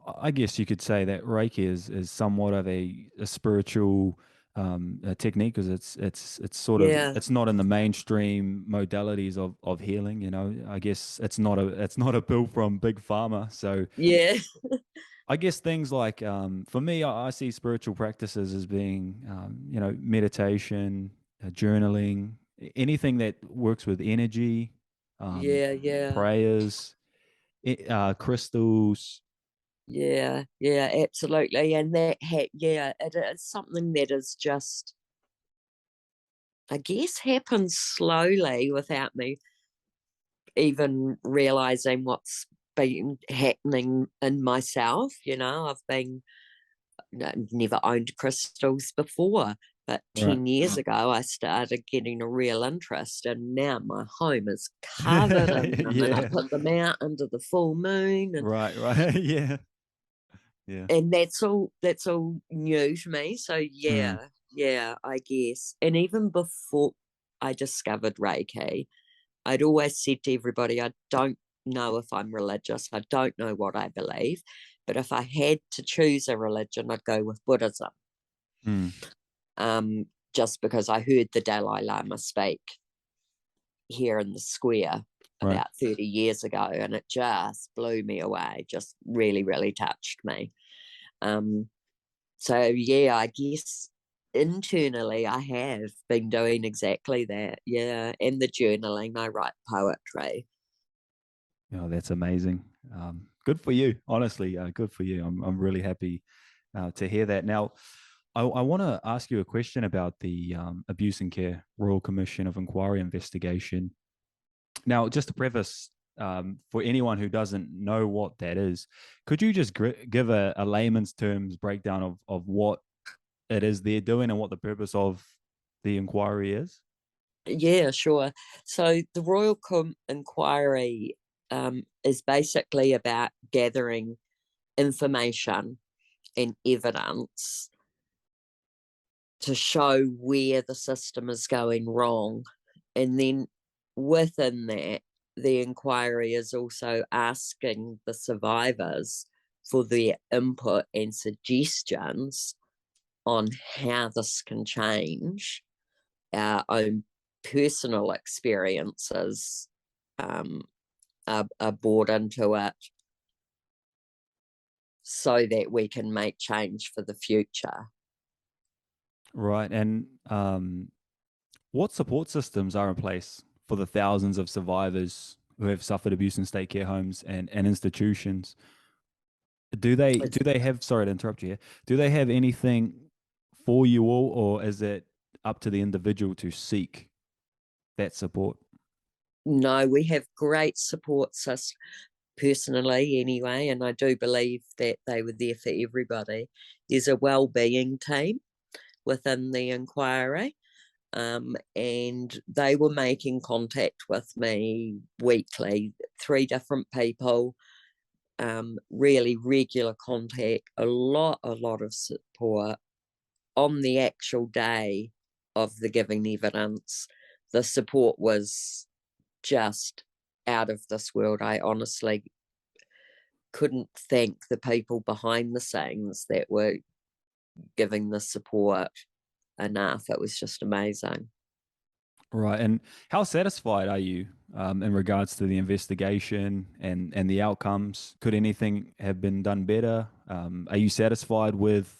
I guess you could say that Reiki is somewhat of a spiritual technique, because it's sort of, Yeah. it's not in the mainstream modalities of healing. I guess it's not a bill from big pharma. So Yeah. I guess things like, for me, I see spiritual practices as being meditation, journaling, anything that works with energy, Yeah. Yeah. prayers, crystals. Yeah. Yeah. Absolutely. And yeah, it is something that is just, I guess, happens slowly without me even realizing what's been happening in myself. I've been never owned crystals before, but Right. 10 years ago I started getting a real interest, and now my home is covered in them, and I Yeah. put them out under the full moon. And Right. Yeah. And that's all new to me. So Mm. yeah, I guess. And even before I discovered Reiki, I'd always said to everybody, I don't know if I'm religious. I don't know what I believe. But if I had to choose a religion, I'd go with Buddhism. Mm. Just because I heard the Dalai Lama speak here in the square Right. about 30 years ago, and it just blew me away, just really, really touched me. So yeah, I guess internally I have been doing exactly that. Yeah, and the journaling, I write poetry. That's amazing. Good for you, honestly. Good for you. I'm really happy to hear that. Now, I want to ask you a question about the Abuse and Care Royal Commission of Inquiry investigation. Now, just to preface, for anyone who doesn't know what that is, could you just give a layman's terms breakdown of what it is they're doing and what the purpose of the inquiry is? Yeah, sure. So the Royal Inquiry is basically about gathering information and evidence to show where the system is going wrong. And then within that, the inquiry is also asking the survivors for their input and suggestions on how this can change. Our own personal experiences are brought into it so that we can make change for the future. Right. And what support systems are in place for the thousands of survivors who have suffered abuse in state care homes and institutions? Do they have, sorry to interrupt you here, do they have anything for you all, or is it up to the individual to seek that support? No, we have great support systems personally anyway, and I do believe that they were there for everybody. There's a well-being team within the inquiry, and they were making contact with me weekly, 3 different people, really regular contact, a lot of support on the actual day of the giving evidence. The support was just out of this world. I honestly couldn't thank the people behind the scenes that were giving the support enough. It was just amazing. Right. And how satisfied are you in regards to the investigation and the outcomes? Could anything have been done better? Are you satisfied with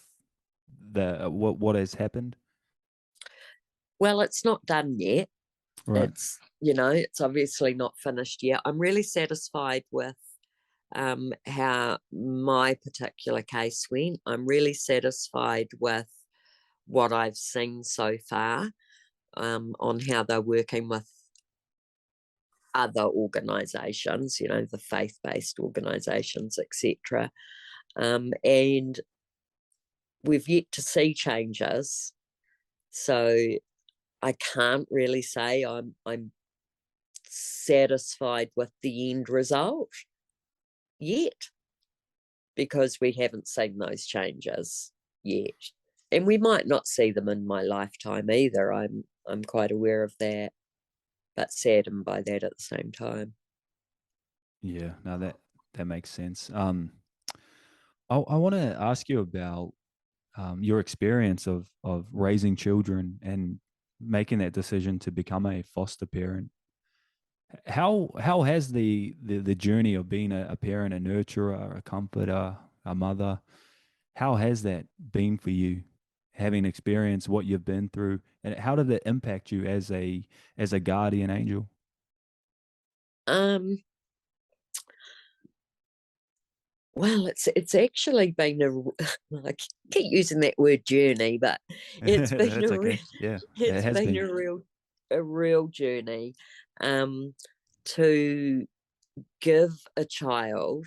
the what has happened? Well, it's not done yet. Right. It's obviously not finished yet. I'm really satisfied with how my particular case went. I'm really satisfied with what I've seen so far, on how they're working with other organisations, the faith-based organisations, etc. And we've yet to see changes, so I can't really say I'm satisfied with the end result yet, because we haven't seen those changes yet. And we might not see them in my lifetime either. I'm quite aware of that, but saddened by that at the same time. Yeah, no, that makes sense. I want to ask you about your experience of raising children and making that decision to become a foster parent. How has the journey of being a parent, a nurturer, a comforter, a mother, how has that been for you, having experienced what you've been through, and how did it impact you as a guardian angel? Um, well, it's actually been I keep using that word journey, but it's been That's okay. Yeah, it it's has been been. a real journey, to give a child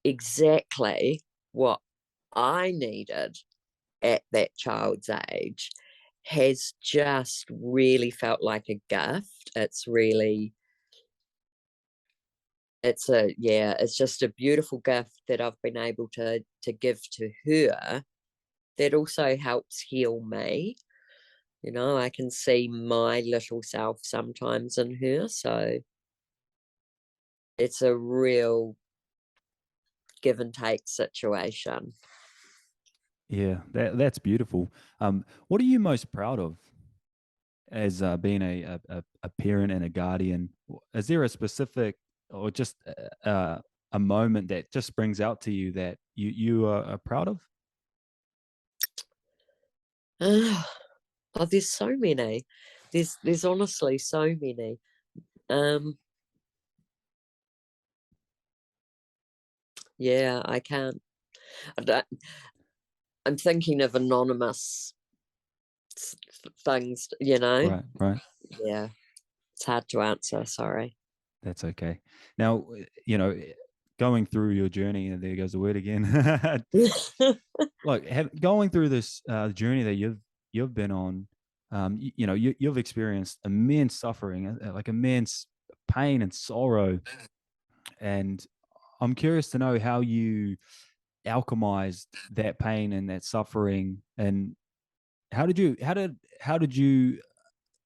exactly what I needed at that child's age has just really felt like a gift. it's just a beautiful gift that I've been able to give to her, that also helps heal me. You know, I can see my little self sometimes in her, so it's a real give and take situation. Yeah, that's beautiful. What are you most proud of as being a parent and a guardian? Is there a specific or just a moment that just springs out to you that you are proud of? Oh, there's so many. There's honestly so many. Yeah, I can't. I don't, I'm thinking of anonymous things, you know. Right, right. Yeah, it's hard to answer. Sorry. That's okay. Now, going through your journey, and there goes the word again. Like going through this journey that you've been on, you've experienced immense suffering, like immense pain and sorrow, and I'm curious to know how you alchemized that pain and that suffering, and how did you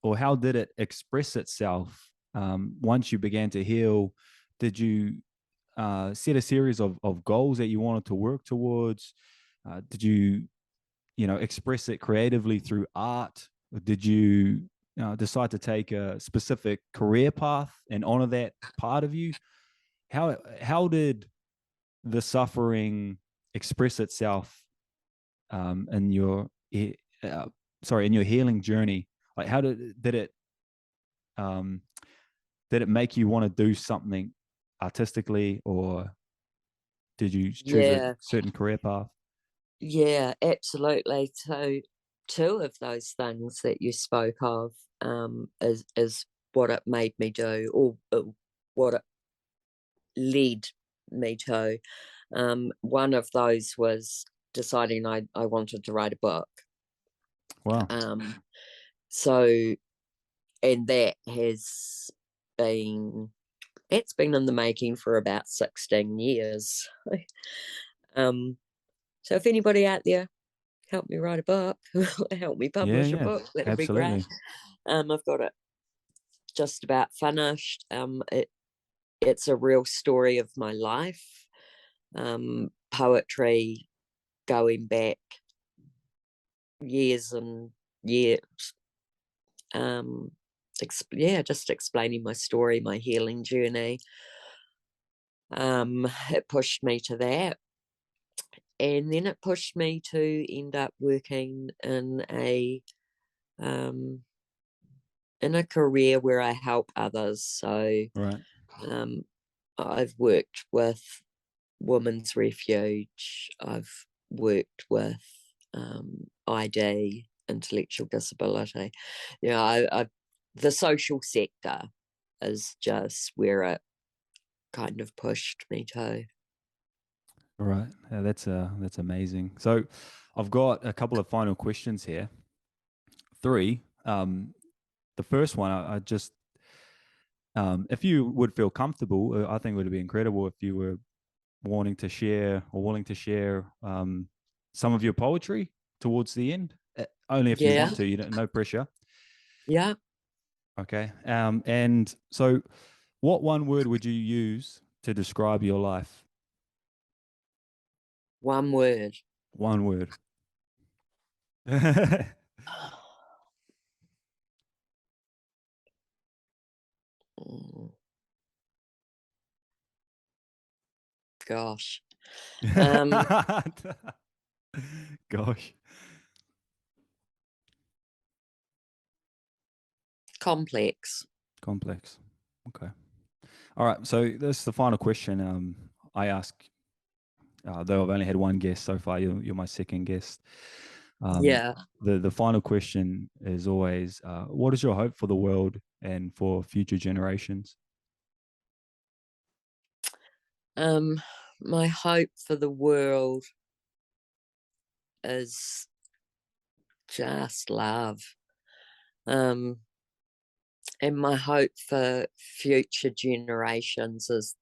or how did it express itself once you began to heal? Did you set a series of goals that you wanted to work towards? Did you express it creatively through art? Or did you decide to take a specific career path and honor that part of you? How did the suffering express itself in your in your healing journey? Like how um, did it make you want to do something artistically, or did you choose a Yeah, certain career path? yeah, absolutely. So, two of those things that you spoke of, is what it made me do, or what it led me to. One of those was deciding I wanted to write a book. Wow. Um, so, and that has been it's been in the making for about 16 years. um, so if anybody out there help me write a book, help me Yeah, publish a yeah, book, that'd be great. absolutely. I've got it just about finished. It's a real story of my life. Poetry going back years and years. Um, just explaining my story, my healing journey. It pushed me to that, and then it pushed me to end up working um, in a career where I help others. So Right. um, I've worked with Women's Refuge. I've worked with ID, intellectual disability. You know, the social sector is just where it kind of pushed me to. Right. Yeah, that's amazing. So, I've got a couple of final questions here. Three. The first one, I just, if you would feel comfortable, I think it would be incredible if you were wanting to share or willing to share some of your poetry towards the end. Only if you Yeah, want to. You don't, no pressure. yeah. Okay. And so, what one word would you use to describe your life? One word. One word. Mm, gosh. Um, Gosh. complex. Complex. Okay. All right. So this is the final question. I ask, though I've only had one guest so far. You're my second guest. Um, Yeah. the final question is always, what is your hope for the world and for future generations? Um, my hope for the world is just love. And my hope for future generations is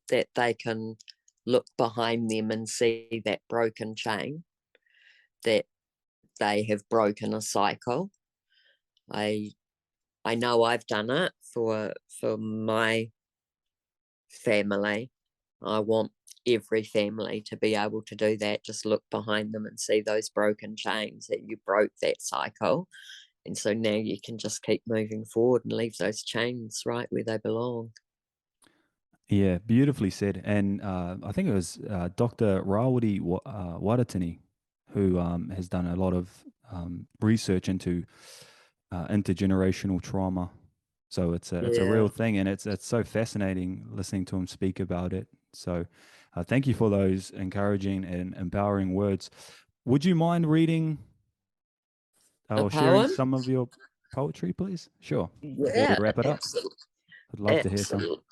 that they can look behind them and see that broken chain, that they have broken a cycle. I know I've done it for my family. I want every family to be able to do that. Just look behind them and see those broken chains, that you broke that cycle. And so now you can just keep moving forward and leave those chains right where they belong. Yeah, beautifully said. And I think it was Dr. Rawadi Waratini who has done a lot of research into intergenerational trauma. So it's a real thing, and it's so fascinating listening to him speak about it. So thank you for those encouraging and empowering words. Would you mind reading or sharing poem? some of your poetry, please? Sure. Before we Yeah, wrap it up, absolutely. I'd love to hear some.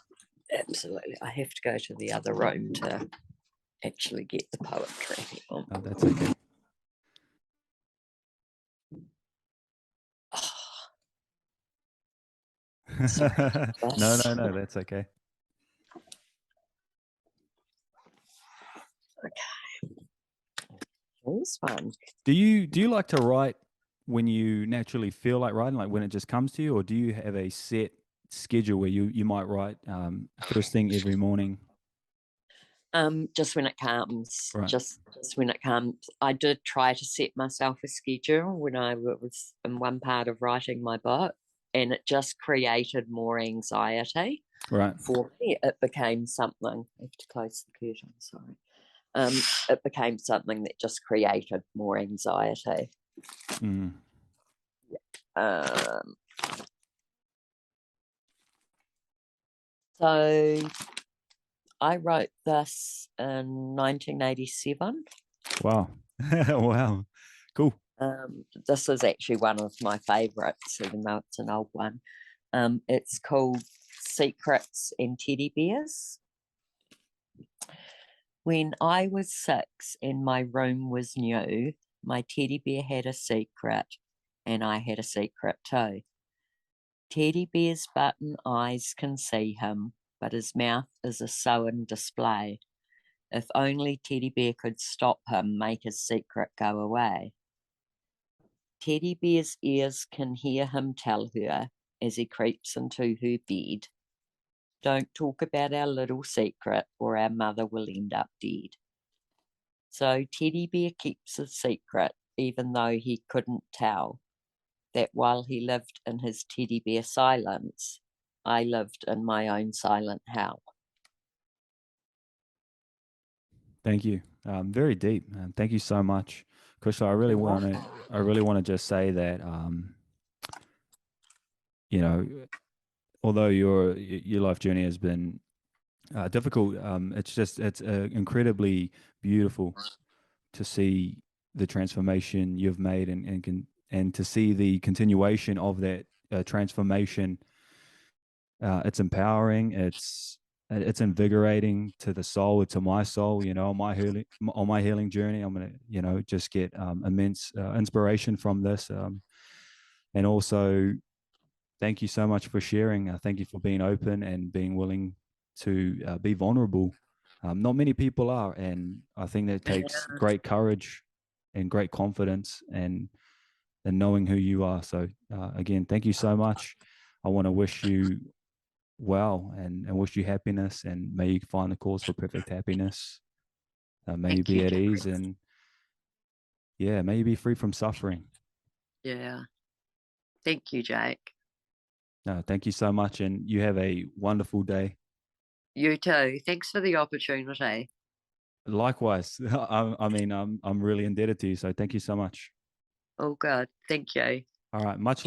Absolutely. I have to go to the other room to actually get the poetry. Oh, that's okay. Sorry. No, that's okay. Okay. Here's one. Do you like to write when you naturally feel like writing, like when it just comes to you, or do you have a set schedule where you might write first thing every morning? Just when it comes. Right. Just when it comes. I did try to set myself a schedule when I was in one part of writing my book, and it just created more anxiety. Right. For me. It became something. I have to close the curtain, sorry. It became something that just created more anxiety. Mm. So I wrote this in 1987. Wow. Wow. Cool. This is actually one of my favorites, even though it's an old one. It's called Secrets and Teddy Bears. When I was 6 and my room was new, my teddy bear had a secret, and I had a secret too. Teddy bear's button eyes can see him, but his mouth is a sewn display. If only Teddy bear could stop him, make his secret go away. Teddy bear's ears can hear him tell her, as he creeps into her bed, "Don't talk about our little secret, or our mother will end up dead." So Teddy bear keeps his secret, even though he couldn't tell that while he lived in his teddy bear silence, I lived in my own silent hell. Thank you. Very deep. Thank you so much, Kushla. I really want to just say that, you know, although your life journey has been difficult, it's incredibly beautiful to see the transformation you've made, and to see the continuation of that transformation. It's empowering. It's invigorating to the soul, to my soul. On my healing journey, I'm gonna just get immense inspiration from this, and also thank you so much for sharing. Thank you for being open and being willing to be vulnerable. Not many people are, and I think that takes great courage and great confidence, and knowing who you are. So again, thank you so much. I want to wish you well, and wish you happiness, and may you find the cause for perfect happiness. May you be at ease, and may you be free from suffering. Yeah. Thank you, Jake. No, thank you so much, and you have a wonderful day. You too. Thanks for the opportunity. Likewise. I'm really indebted to you, so thank you so much. Oh, good. Thank you. All right, much